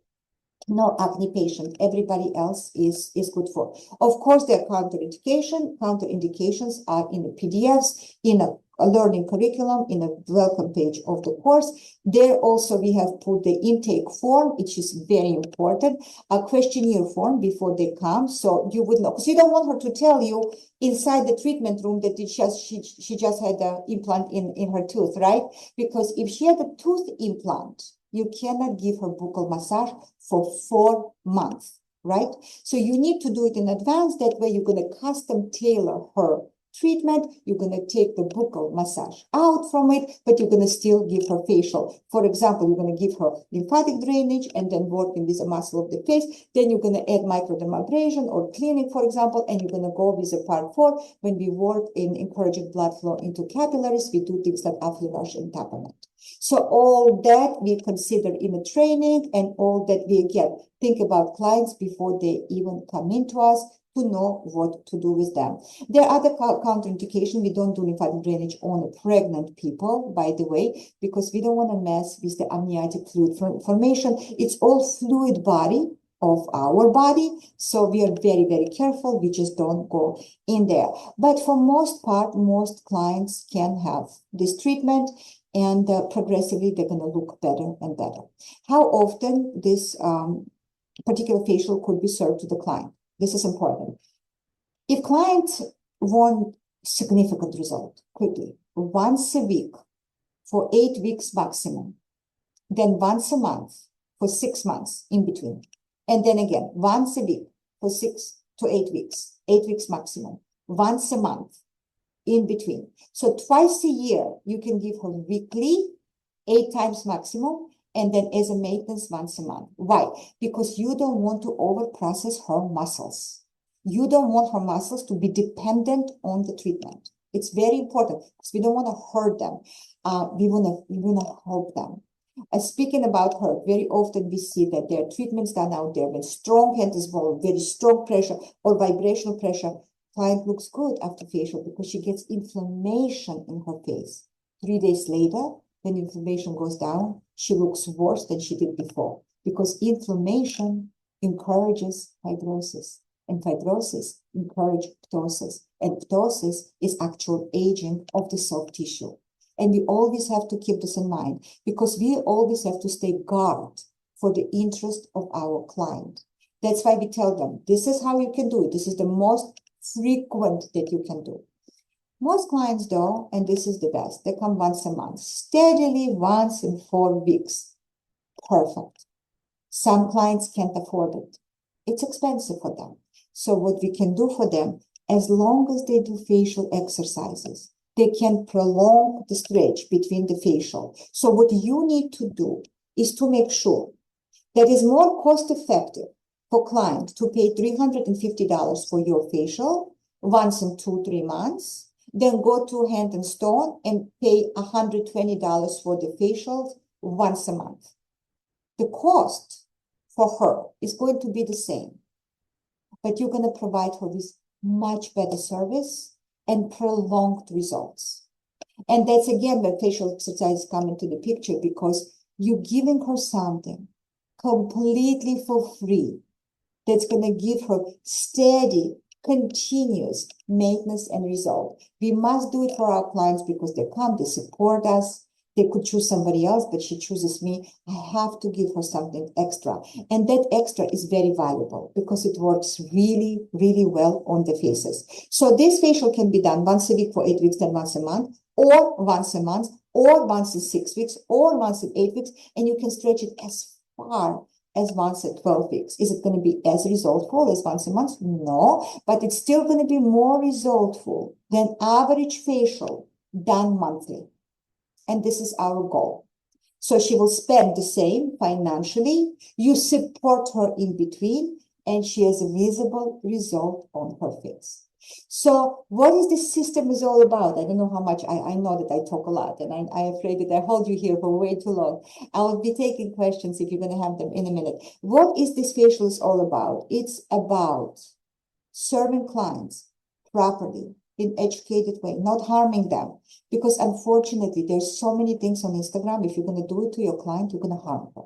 no acne patient, everybody else is good for. Of course, there are counterindications are in the PDFs, in a learning curriculum, in a welcome page of the course. There also we have put the intake form, which is very important, a questionnaire form before they come, so you would know, because you don't want her to tell you inside the treatment room that she just had an implant in her tooth, right? Because if she had a tooth implant, you cannot give her buccal massage for 4 months, right? So you need to do it in advance. That way you're going to custom tailor her treatment, you're going to take the buccal massage out from it, but you're going to still give her facial. For example, you're going to give her lymphatic drainage and then working with the muscle of the face. Then you're going to add microdermabrasion or cleaning, for example, and you're going to go with the part 4 when we work in encouraging blood flow into capillaries. We do things like affleurage and tappament. So all that we consider in the training, and all that we again think about clients before they even come into us, to know what to do with them. There are other counterindications. We don't do lymphatic drainage on pregnant people, by the way, because we don't want to mess with the amniotic fluid formation. It's all fluid body of our body, so we are very, very careful. We just don't go in there. But for most part, most clients can have this treatment, and progressively they're going to look better and better. How often this particular facial could be served to the client? This is important. If clients want significant result quickly, once a week for 8 weeks maximum, then once a month for 6 months in between, and then again, once a week for 6 to 8 weeks, 8 weeks maximum, once a month in between. So twice a year, you can give her weekly, 8 times maximum, and then as a maintenance once a month. Why? Because you don't want to overprocess her muscles. You don't want her muscles to be dependent on the treatment. It's very important because we don't want to hurt them. We want to help them. Speaking about her, very often we see that there are treatments done out there when strong hand is involved, very strong pressure or vibrational pressure. Client looks good after facial because she gets inflammation in her face. 3 days later, when inflammation goes down, she looks worse than she did before, because inflammation encourages fibrosis, and fibrosis encourages ptosis, and ptosis is actual aging of the soft tissue. And we always have to keep this in mind, because we always have to stay guard for the interest of our client. That's why we tell them, this is how you can do it. This is the most frequent that you can do. Most clients, though, and this is the best, they come once a month, steadily once in 4 weeks. Perfect. Some clients can't afford it. It's expensive for them. So what we can do for them, as long as they do facial exercises, they can prolong the stretch between the facial. So what you need to do is to make sure that it's more cost effective for client to pay $350 for your facial once in 2-3 months, then go to Hand and Stone and pay $120 for the facials once a month. The cost for her is going to be the same, but you're going to provide her with much better service and prolonged results. And that's again where facial exercises come into the picture, because you're giving her something completely for free that's going to give her steady, continuous maintenance and result. We must do it for our clients because they come, they support us. They could choose somebody else, but she chooses me. I have to give her something extra. And that extra is very valuable because it works really, really well on the faces. So this facial can be done once a week for 8 weeks, then once a month, or once a month, or once in 6 weeks, or once in 8 weeks. And you can stretch it as far as once at 12 weeks. Is it going to be as resultful as once a month? No, but it's still going to be more resultful than average facial done monthly. And this is our goal. So she will spend the same financially. You support her in between, and she has a visible result on her face. So what is this system is all about? I don't know how much, I know that I talk a lot, and I'm afraid that I hold you here for way too long. I will be taking questions if you're going to have them in a minute. What is this facial is all about? It's about serving clients properly, in educated way, not harming them. Because unfortunately, there's so many things on Instagram. If you're going to do it to your client, you're going to harm her.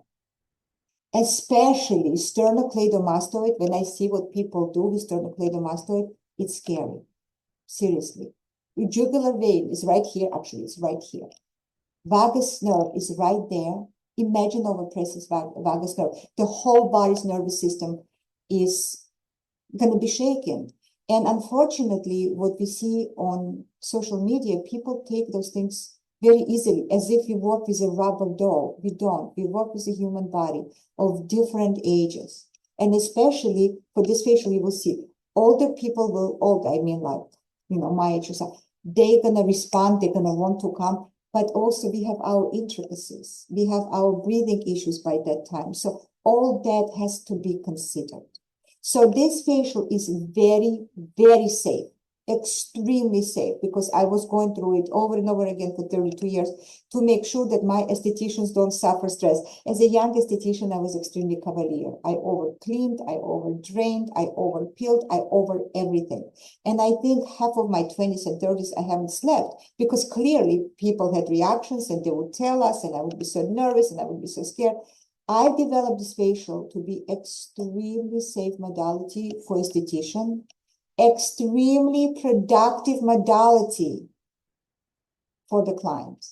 Especially sternocleidomastoid. When I see what people do with sternocleidomastoid, it's scary. Seriously. Your jugular vein is right here. Actually, it's right here. Vagus nerve is right there. Imagine overpresses vagus nerve. The whole body's nervous system is going to be shaken. And unfortunately, what we see on social media, people take those things very easily, as if we work with a rubber doll. We don't. We work with a human body of different ages. And especially for this facial, you will see older people will, I mean like my age or so, they're going to respond, they're going to want to come. But also we have our intricacies. We have our breathing issues by that time. So all that has to be considered. So this facial is very, very safe, extremely safe, because I was going through it over and over again for 32 years to make sure that my estheticians don't suffer stress. As a young esthetician, I was extremely cavalier. I over-cleaned, I over-drained, I over-peeled, I over-everything. And I think half of my 20s and 30s, I haven't slept because clearly people had reactions and they would tell us, and I would be so nervous and I would be so scared. I developed this facial to be extremely safe modality for esthetician, extremely productive modality for the client,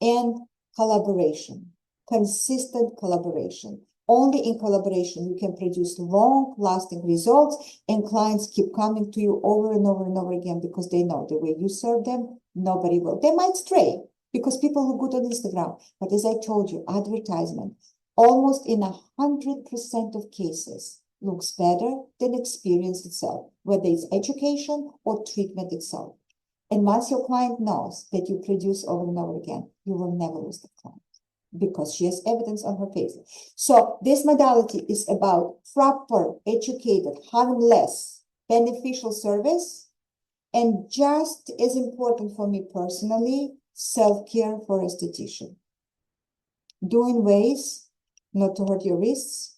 and collaboration, consistent collaboration. Only in collaboration you can produce long-lasting results, and clients keep coming to you over and over and over again because they know the way you serve them, nobody will. They might stray because people look good on Instagram, but as I told you, advertisement, almost in 100% of cases, looks better than experience itself, whether it's education or treatment itself. And once your client knows that you produce over and over again, you will never lose the client because she has evidence on her face. So this modality is about proper, educated, harmless, beneficial service, and just as important for me personally, self-care for esthetician. Doing ways not to hurt your wrists,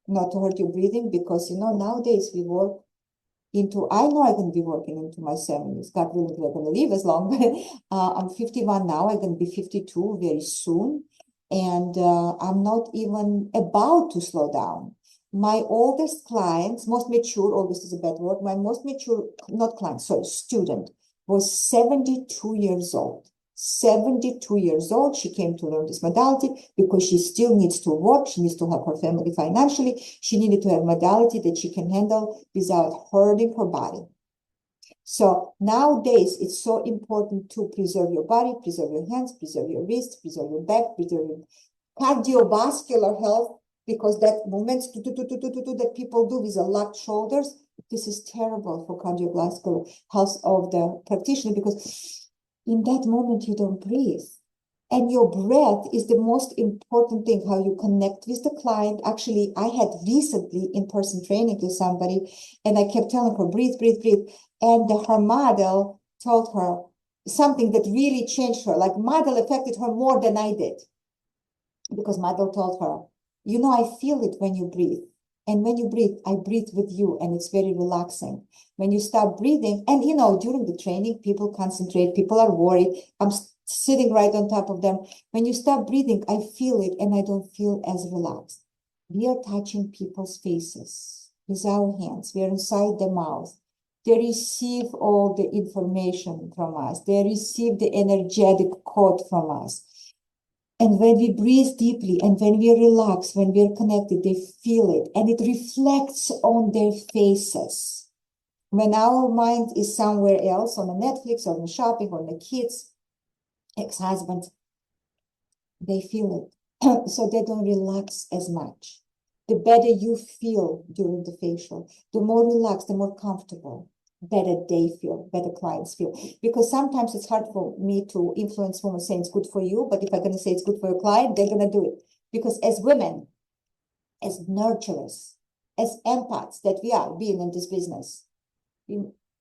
not to hurt your breathing, because nowadays we work into, I know I'm going to be working into my 70s. God willing, we're going to live as long, but I'm 51 now. I'm going to be 52 very soon. And I'm not even about to slow down. My oldest clients, most mature, oldest is a bad word, my most mature, not client, sorry, student, was 72 years old. 72 years old, she came to learn this modality because she still needs to work. She needs to help her family financially. She needed to have modality that she can handle without hurting her body. So nowadays, it's so important to preserve your body, preserve your hands, preserve your wrists, preserve your back, preserve your cardiovascular health, because that movements that people do with the locked shoulders, this is terrible for cardiovascular health of the practitioner, because in that moment, you don't breathe. And your breath is the most important thing, how you connect with the client. Actually, I had recently in-person training with somebody, and I kept telling her, breathe, breathe, breathe. And her model told her something that really changed her. Like model affected her more than I did. Because model told her, I feel it when you breathe. And when you breathe, I breathe with you, and it's very relaxing. When you start breathing, and during the training, people concentrate, people are worried. I'm sitting right on top of them. When you start breathing, I feel it, and I don't feel as relaxed. We are touching people's faces with our hands. We are inside the mouth. They receive all the information from us. They receive the energetic code from us. And when we breathe deeply and when we relax, when we're connected, they feel it, and it reflects on their faces. When our mind is somewhere else, on the Netflix, or on shopping, or on the kids, ex-husbands, they feel it. So they don't relax as much. The better you feel during the facial, the more relaxed, the more comfortable, better they feel, better clients feel. Because sometimes it's hard for me to influence women saying it's good for you, but if I'm going to say it's good for your client, they're going to do it. Because as women, as nurturers, as empaths that we are being in this business,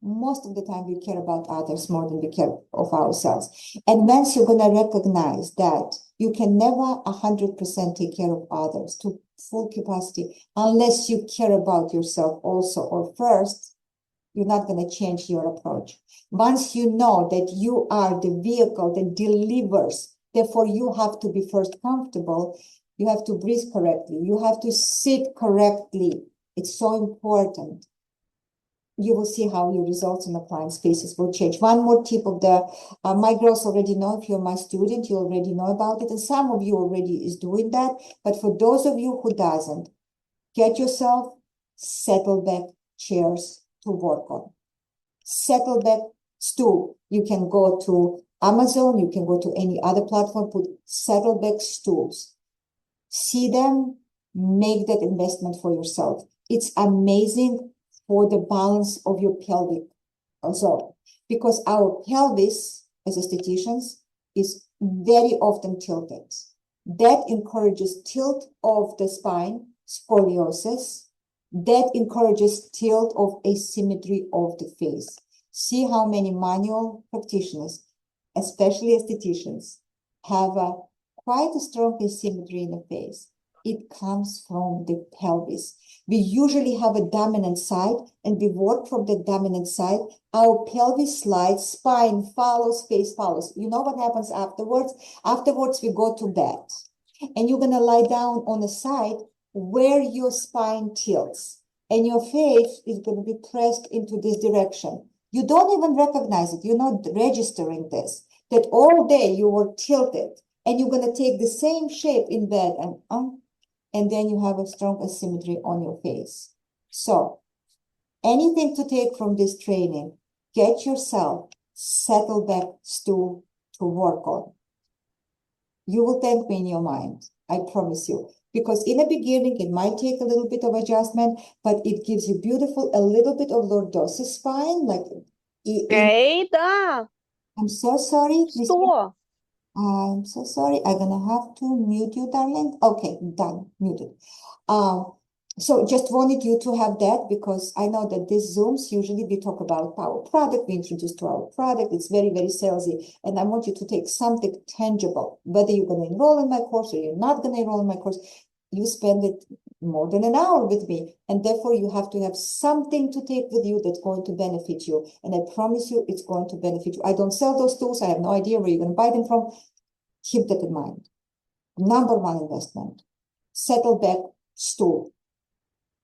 most of the time we care about others more than we care of ourselves. And once you're going to recognize that you can never 100% take care of others to full capacity unless you care about yourself also, or first, you're not going to change your approach. Once you know that you are the vehicle that delivers, therefore you have to be first comfortable, you have to breathe correctly, you have to sit correctly. It's so important. You will see how your results in the client's faces will change. One more tip of my girls already know. If you're my student, you already know about it. And some of you already is doing that. But for those of you who doesn't, get yourself settle back chairs to work on. Settle back stool. You can go to Amazon. You can go to any other platform, put settle back stools. See them, make that investment for yourself. It's amazing for the balance of your pelvic zone. because our pelvis, as estheticians, is very often tilted. That encourages tilt of the spine, scoliosis. That encourages tilt of asymmetry of the face. See how many manual practitioners, especially estheticians, have quite a strong asymmetry in the face. It comes from the pelvis. We usually have a dominant side, and we work from the dominant side. Our pelvis slides, spine follows, face follows. You know what happens afterwards? Afterwards, we go to bed, and you're going to lie down on the side where your spine tilts, and your face is going to be pressed into this direction. You don't even recognize it. You're not registering this, that all day you were tilted, and you're going to take the same shape in bed, and then you have a strong asymmetry on your face. So anything to take from this training, get yourself settle back stool to work on. You will thank me in your mind, I promise you. Because in the beginning, it might take a little bit of adjustment, but it gives you beautiful, a little bit of lordosis spine. Like, Eita! I'm so sorry. Estou. I'm so sorry. I'm gonna have to mute you, darling. Okay, done, muted. So just wanted you to have that, because I know that these Zooms, usually we talk about our product, we introduce to our product, it's very, very salesy. And I want you to take something tangible, whether you're gonna enroll in my course or you're not gonna enroll in my course, you spend it more than an hour with me. And therefore you have to have something to take with you that's going to benefit you. And I promise you, it's going to benefit you. I don't sell those tools. I have no idea where you're gonna buy them from. Keep that in mind. Number one investment, settle back stool.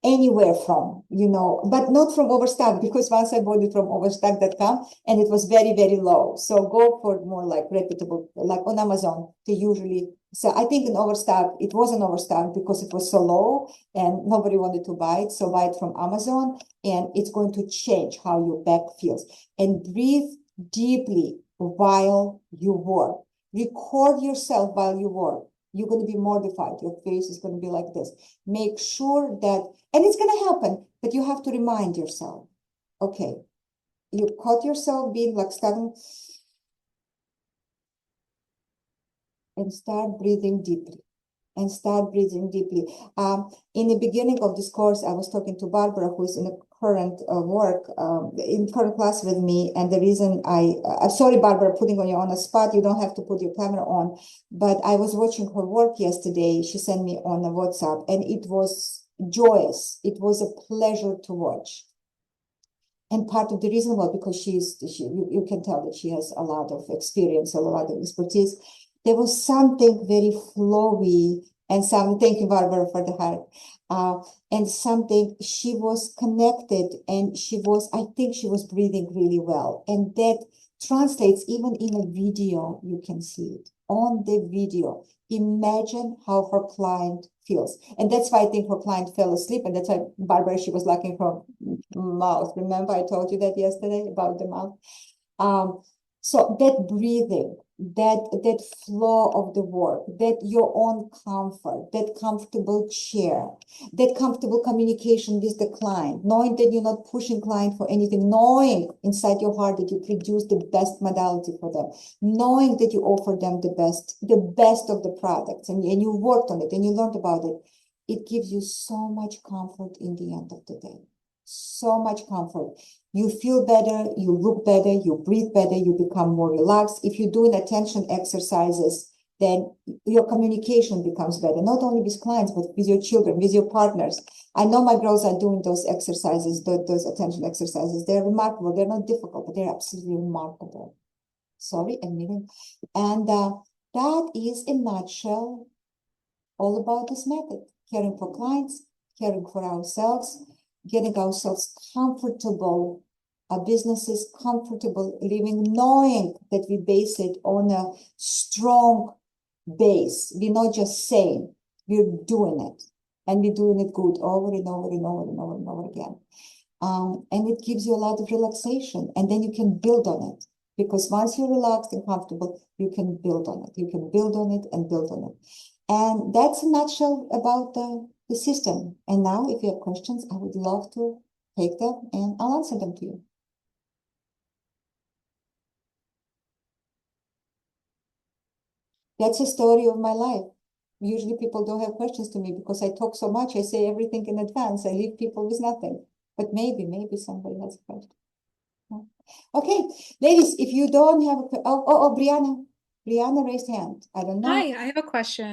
Anywhere from, but not from Overstock, because once I bought it from overstock.com and it was very, very low. So go for more like reputable, like on Amazon, they usually, so I think in Overstock, it wasn't Overstock because it was so low and nobody wanted to buy it. So buy it from Amazon, and it's going to change how your back feels. And breathe deeply while you work. Record yourself while you work. You're going to be mortified. Your face is going to be like this. Make sure that, and it's going to happen, but you have to remind yourself, okay, you caught yourself being like starting, and start breathing deeply. And start breathing deeply. In the beginning of this course, I was talking to Barbara, who is in the current in current class with me. And the reason I'm sorry, Barbara, putting on you on a spot, you don't have to put your camera on, but I was watching her work yesterday. She sent me on a WhatsApp, and it was joyous. It was a pleasure to watch. And part of the reason was because you can tell that she has a lot of experience, a lot of expertise. There was something very flowy and thank you, Barbara, for the heart. And something, she was connected, and I think she was breathing really well. And that translates even in a video, you can see it on the video. Imagine how her client feels. And that's why I think her client fell asleep. And that's why Barbara, she was lacking her mouth. Remember, I told you that yesterday about the mouth. So that breathing, that flow of the work, that your own comfort, that comfortable chair, that comfortable communication with the client, knowing that you're not pushing client for anything, knowing inside your heart that you produce the best modality for them, knowing that you offer them the best of the products, and you worked on it and you learned about it. It gives you so much comfort in the end of the day. So much comfort. You feel better, you look better, you breathe better, you become more relaxed. If you're doing attention exercises, then your communication becomes better, not only with clients, but with your children, with your partners. I know my girls are doing those exercises, those attention exercises. They're remarkable. They're not difficult, but they're absolutely remarkable. Sorry, admitting. And that is, in a nutshell, all about this method. Caring for clients, caring for ourselves, getting ourselves comfortable, our businesses comfortable living, knowing that we base it on a strong base. We're not just saying, we're doing it. And we're doing it good over and over and over and over and over again. And it gives you a lot of relaxation. And then you can build on it. Because once you're relaxed and comfortable, you can build on it. You can build on it and build on it. And that's a nutshell about the system. And now, if you have questions, I would love to take them and I'll answer them to you. That's a story of my life. Usually people don't have questions to me because I talk so much. I say everything in advance. I leave people with nothing. But maybe somebody has a question. Okay, ladies, if you don't have a Brianna. Brianna raised hand. I don't know. Hi, I have a question.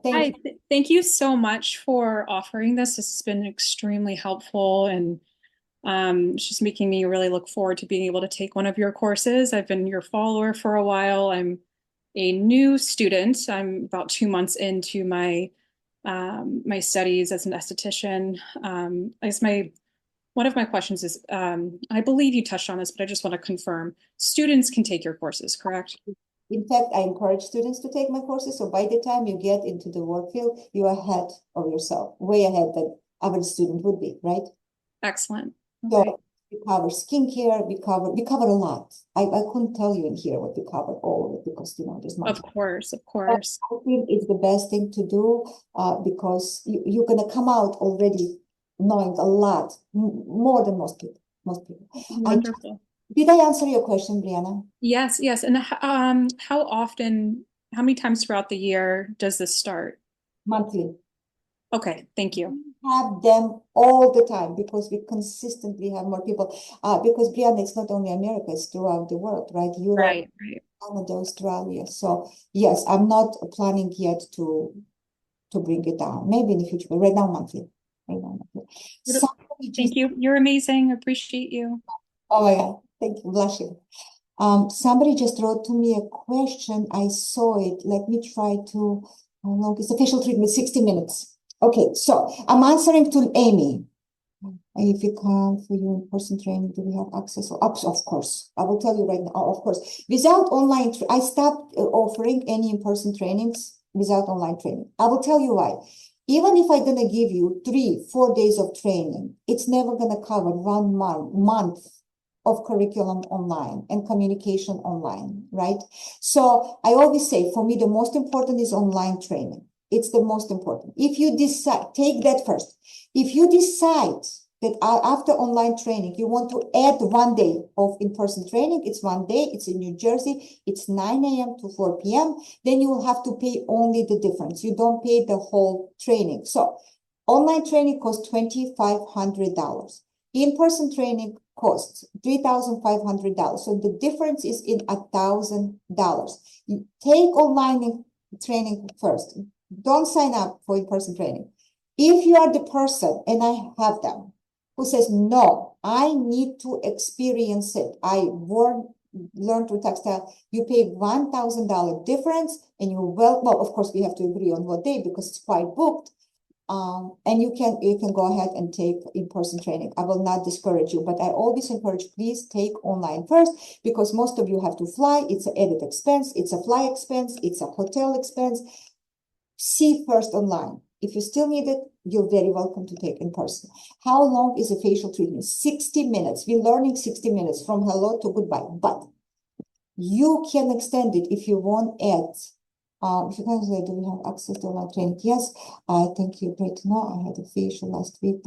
Thank Hi, you. thank you so much for offering this. This has been extremely helpful and it's just making me really look forward to being able to take one of your courses. I've been your follower for a while. I'm a new student. I'm about 2 months into my my studies as an esthetician. I guess one of my questions is, I believe you touched on this, but I just want to confirm, students can take your courses, correct? In fact, I encourage students to take my courses. So by the time you get into the work field, you're ahead of yourself, way ahead than average student would be, right? Excellent. So Okay. we cover skincare, we cover a lot. I couldn't tell you in here what we cover all of it because there's much. Of course, of course. I feel it's the best thing to do because you're gonna come out already knowing a lot more than most people. Wonderful. Did I answer your question, Brianna? Yes, yes. And how often, how many times throughout the year does this start? Monthly. Okay, thank you. We have them all the time because we consistently have more people. Because Brianna, it's not only America, it's throughout the world, right? Europe, Right. Canada, Australia. So yes, I'm not planning yet to bring it down. Maybe in the future, but right now monthly. Thank you. You're amazing. Appreciate you. Oh my God, thank you, blushing. Somebody just wrote to me a question. I saw it. Let me try to, how long is the facial treatment? 60 minutes. Okay, so I'm answering to Amy. If you come for your in-person training, do we have access? Of course. I will tell you right now, of course. Without online, I stopped offering any in-person trainings without online training. I will tell you why. Even if I'm gonna give you 3-4 days of training, it's never gonna cover 1 month of curriculum online and communication online, right? So I always say, for me, the most important is online training. It's the most important. If you decide, take that first. If you decide that after online training, you want to add 1 day of in-person training, it's 1 day, it's in New Jersey, it's 9 a.m. to 4 p.m., then you will have to pay only the difference. You don't pay the whole training. So online training costs $2,500. In-person training costs $3,500. So the difference is in $1,000. You take online training first. Don't sign up for in-person training. If you are the person, and I have them, who says, no, I need to experience it. I learn through textile. You pay $1,000 difference, and well, of course, we have to agree on what day because it's quite booked. And you can go ahead and take in-person training. I will not discourage you, but I always encourage, please take online first because most of you have to fly. It's an added expense. It's a fly expense. It's a hotel expense. See first online. If you still need it, you're very welcome to take in person. How long is a facial treatment? 60 minutes. We're learning 60 minutes from hello to goodbye, but you can extend it if you want add. If you can say, do we have access to online training? Yes, thank you. Great to know. I had a facial last week.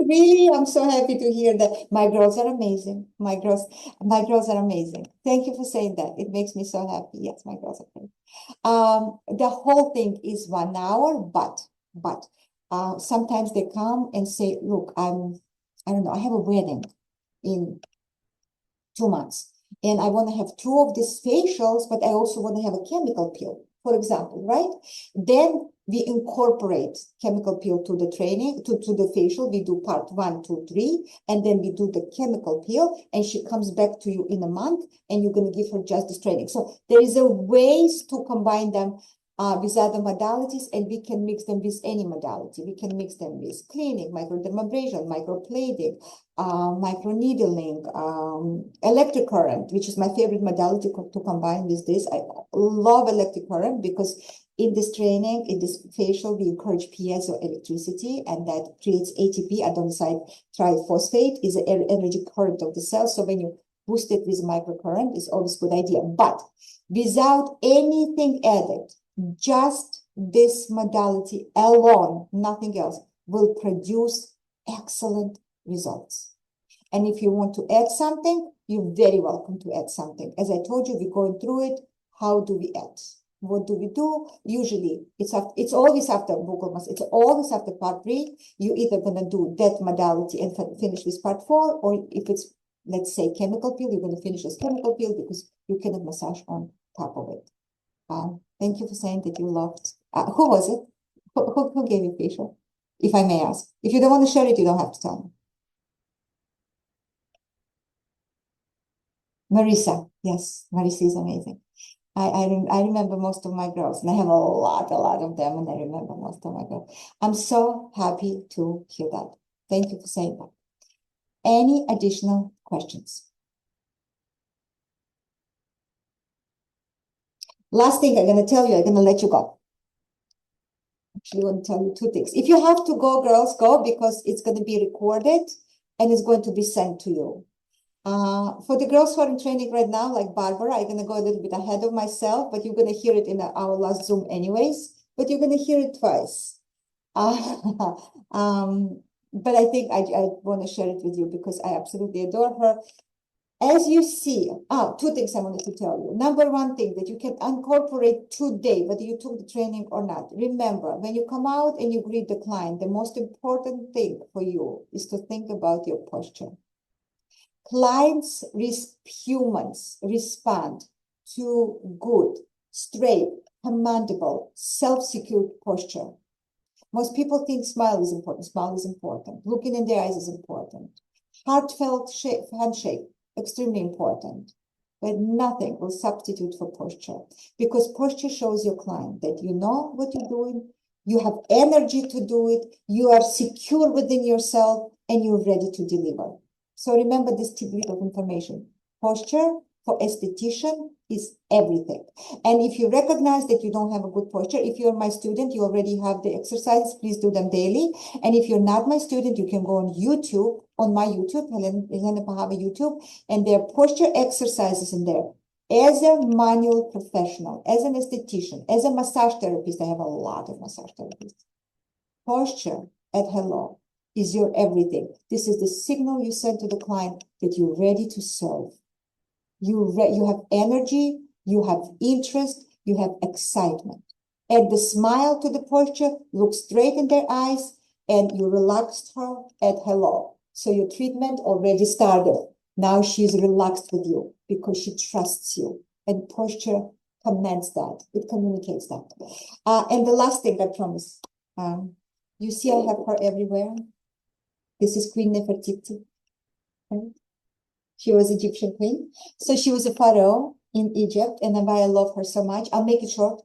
Really, I'm so happy to hear that. My girls are amazing. My girls are amazing. Thank you for saying that. It makes me so happy. Yes, my girls are great. The whole thing is 1 hour, but sometimes they come and say, look, I don't know, I have a wedding in 2 months. And I want to have 2 of these facials, but I also want to have a chemical peel, for example, right? Then we incorporate chemical peel to the training, to the facial. We do part 1, 2, 3, and then we do the chemical peel, and she comes back to you in a month, and you're going to give her just this training. So there is a ways to combine them with other modalities, and we can mix them with any modality. We can mix them with cleaning, microdermabrasion, microplating, microneedling, electric current, which is my favorite modality to combine with this. I love electric current because in this training, in this facial, we encourage piezoelectricity, and that creates ATP, adenosine triphosphate, is an energy current of the cell. So when you boost it with microcurrent, it's always a good idea. But without anything added, just this modality alone, nothing else, will produce excellent results. And if you want to add something, you're very welcome to add something. As I told you, we're going through it how do we add? What do we do? Usually, it's always after Google Maps. It's always after part 3. You're either gonna do that modality and finish with part 4, or if it's, let's say, chemical peel, you're gonna finish with chemical peel because you cannot massage on top of it. Thank you for saying that you loved. Who was it? Who gave you facial? If I may ask. If you don't want to share it, you don't have to tell me. Marisa, yes, Marisa is amazing. I remember most of my girls, and I have a lot of them, and I remember most of my girls. I'm so happy to hear that. Thank you for saying that. Any additional questions? Last thing I'm going to tell you, I'm going to let you go. Actually, I want to tell you 2 things. If you have to go, girls, go, because it's going to be recorded and it's going to be sent to you. For the girls who are in training right now, like Barbara, I'm going to go a little bit ahead of myself, but you're going to hear it in our last Zoom anyways, but you're going to hear it twice. But I think I want to share it with you because I absolutely adore her. As you see, 2 things I wanted to tell you. Number 1 thing that you can incorporate today, whether you took the training or not. Remember, when you come out and you greet the client, the most important thing for you is to think about your posture. Clients, humans respond to good, straight, commandable, self-secured posture. Most people think smile is important. Smile is important. Looking in their eyes is important. Heartfelt handshake, extremely important. But nothing will substitute for posture, because posture shows your client that you know what you're doing, you have energy to do it, you are secure within yourself, and you're ready to deliver. So remember this tidbit of information. Posture for esthetician is everything. And if you recognize that you don't have a good posture, if you're my student, you already have the exercises, please do them daily. And if you're not my student, you can go on YouTube, on my YouTube, Helena Pahava YouTube, and there are posture exercises in there. As a manual professional, as an esthetician, as a massage therapist, I have a lot of massage therapists. Posture at Hello is your everything. This is the signal you send to the client that you're ready to serve. You have energy, you have interest, you have excitement. Add the smile to the posture, look straight in their eyes, and you relaxed her at hello. So your treatment already started. Now she's relaxed with you because she trusts you. And posture commands that. It communicates that. And the last thing, I promise. You see I have her everywhere. This is Queen Nefertiti. Right? She was Egyptian queen. So she was a pharaoh in Egypt, and why I love her so much. I'll make it short.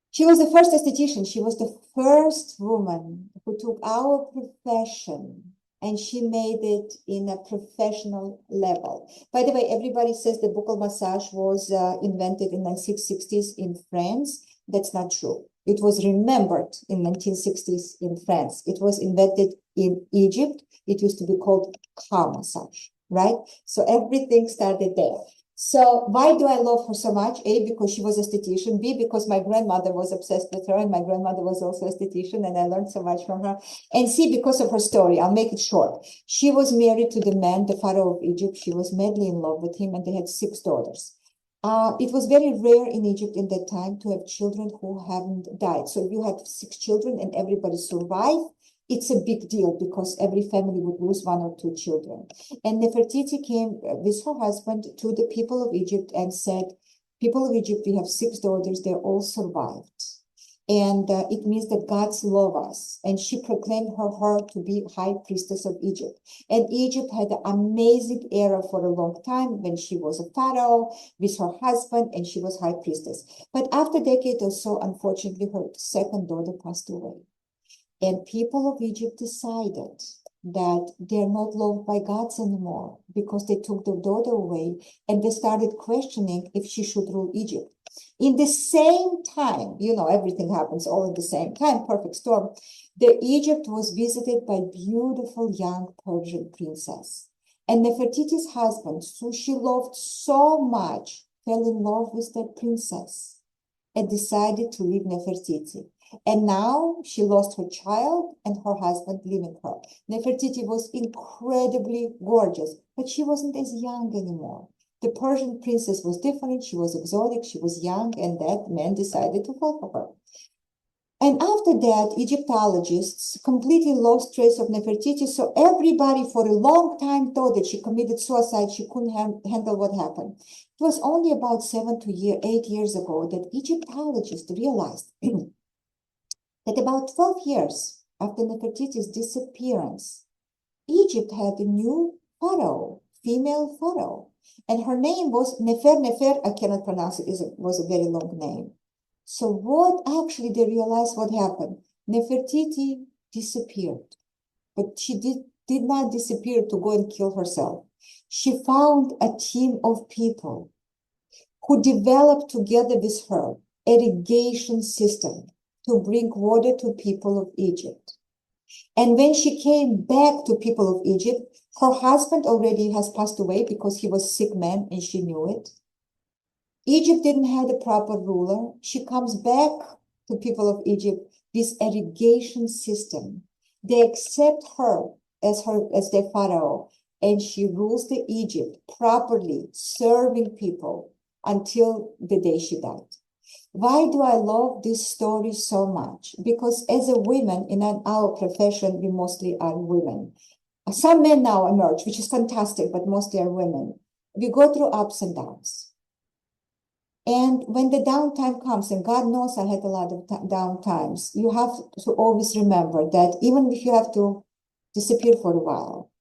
She was the first esthetician. She was the first woman who took our profession and she made it in a professional level. By the way, everybody says the buccal massage was invented in the 1660s in France. That's not true. It was remembered in 1960s in France. It was invented in Egypt. It used to be called car massage, right? So everything started there. So why do I love her so much? A, because she was an esthetician. B, because my grandmother was obsessed with her, and my grandmother was also an esthetician, and I learned so much from her. And C, because of her story. I'll make it short. She was married to the man, the pharaoh of Egypt. She was madly in love with him, and they had 6 daughters. It was very rare in Egypt in that time to have children who haven't died. So if you had 6 children and everybody survived, it's a big deal because every family would lose 1 or 2 children. And Nefertiti came with her husband to the people of Egypt and said, people of Egypt, we have 6 daughters, they're all survived. And it means that God's love us. And she proclaimed her to be high priestess of Egypt. And Egypt had an amazing era for a long time when she was a pharaoh with her husband and she was high priestess. But after a decade or so, unfortunately, her 2nd daughter passed away. And people of Egypt decided that they're not loved by gods anymore because they took their daughter away, and they started questioning if she should rule Egypt. In the same time, you know, everything happens all at the same time, perfect storm. The Egypt was visited by beautiful young Persian princess. And Nefertiti's husband, who she loved so much, fell in love with that princess and decided to leave Nefertiti. And now she lost her child and her husband leaving her. Nefertiti was incredibly gorgeous, but she wasn't as young anymore. The Persian princess was different. She was exotic. She was young, and that man decided to fall for her. And after that, Egyptologists completely lost trace of Nefertiti. So everybody for a long time thought that she committed suicide. She couldn't handle what happened. It was only about 8 years ago that Egyptologists realized that about 12 years after Nefertiti's disappearance, Egypt had a new pharaoh, female pharaoh. And her name was Nefer. I cannot pronounce it. It was a very long name. So what actually they realized what happened? Nefertiti disappeared, but she did not disappear to go and kill herself. She found a team of people who developed together with her irrigation system to bring water to people of Egypt. And when she came back to people of Egypt, her husband already has passed away because he was a sick man and she knew it. Egypt didn't have a proper ruler. She comes back to people of Egypt, this irrigation system. They accept her as their pharaoh, and she rules the Egypt properly, serving people until the day she died. Why do I love this story so much? Because as a woman in our profession, we mostly are women. Some men now emerge, which is fantastic, but mostly are women. We go through ups and downs. And when the downtime comes, and God knows I had a lot of downtimes, you have to always remember that even if you have to disappear for a while,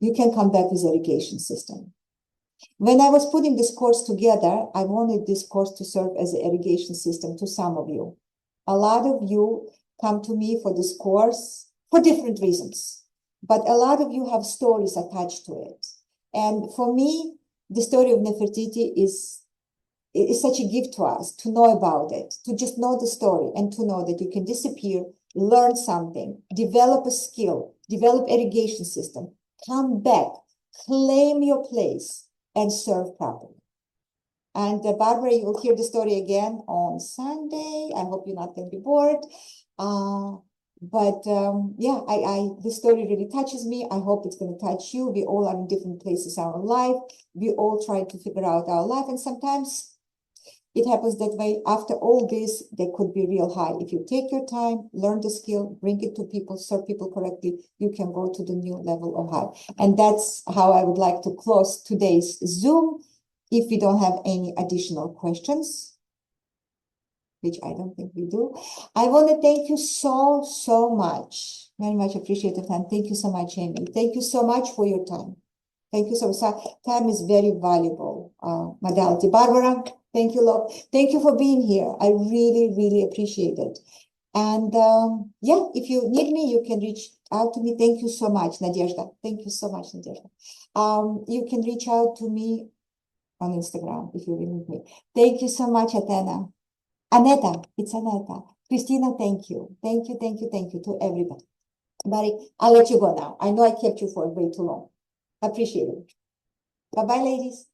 you can come back with irrigation system. When I was putting this course together, I wanted this course to serve as an irrigation system to some of you. A lot of you come to me for this course for different reasons, but a lot of you have stories attached to it. And for me, the story of Nefertiti is such a gift to us to know about it, to just know the story and to know that you can disappear, learn something, develop a skill, develop irrigation system, come back, claim your place, and serve properly. And Barbara, you will hear the story again on Sunday. I hope you're not going to be bored. Yeah, the story really touches me. I hope it's going to touch you. We all are in different places in our life. We all try to figure out our life. And sometimes it happens that way. After all this, they could be real high. If you take your time, learn the skill, bring it to people, serve people correctly, you can go to the new level of high. And that's how I would like to close today's Zoom. If we don't have any additional questions, which I don't think we do, I want to thank you so much. Very much appreciate the time. Thank you so much, Amy. Thank you so much for your time. Thank you so much. Time is very valuable modality. Barbara, thank you, love. Thank you for being here. I really appreciate it. And yeah, if you need me, you can reach out to me. Thank you so much, Nadezhda. Thank you so much, Nadezhda. You can reach out to me on Instagram if you really need me. Thank you so much, Atena. Aneta, it's Aneta. Christina, thank you. Thank you to everybody. Barry, I'll let you go now. I know I kept you for way too long. Appreciate it. Bye-bye, ladies.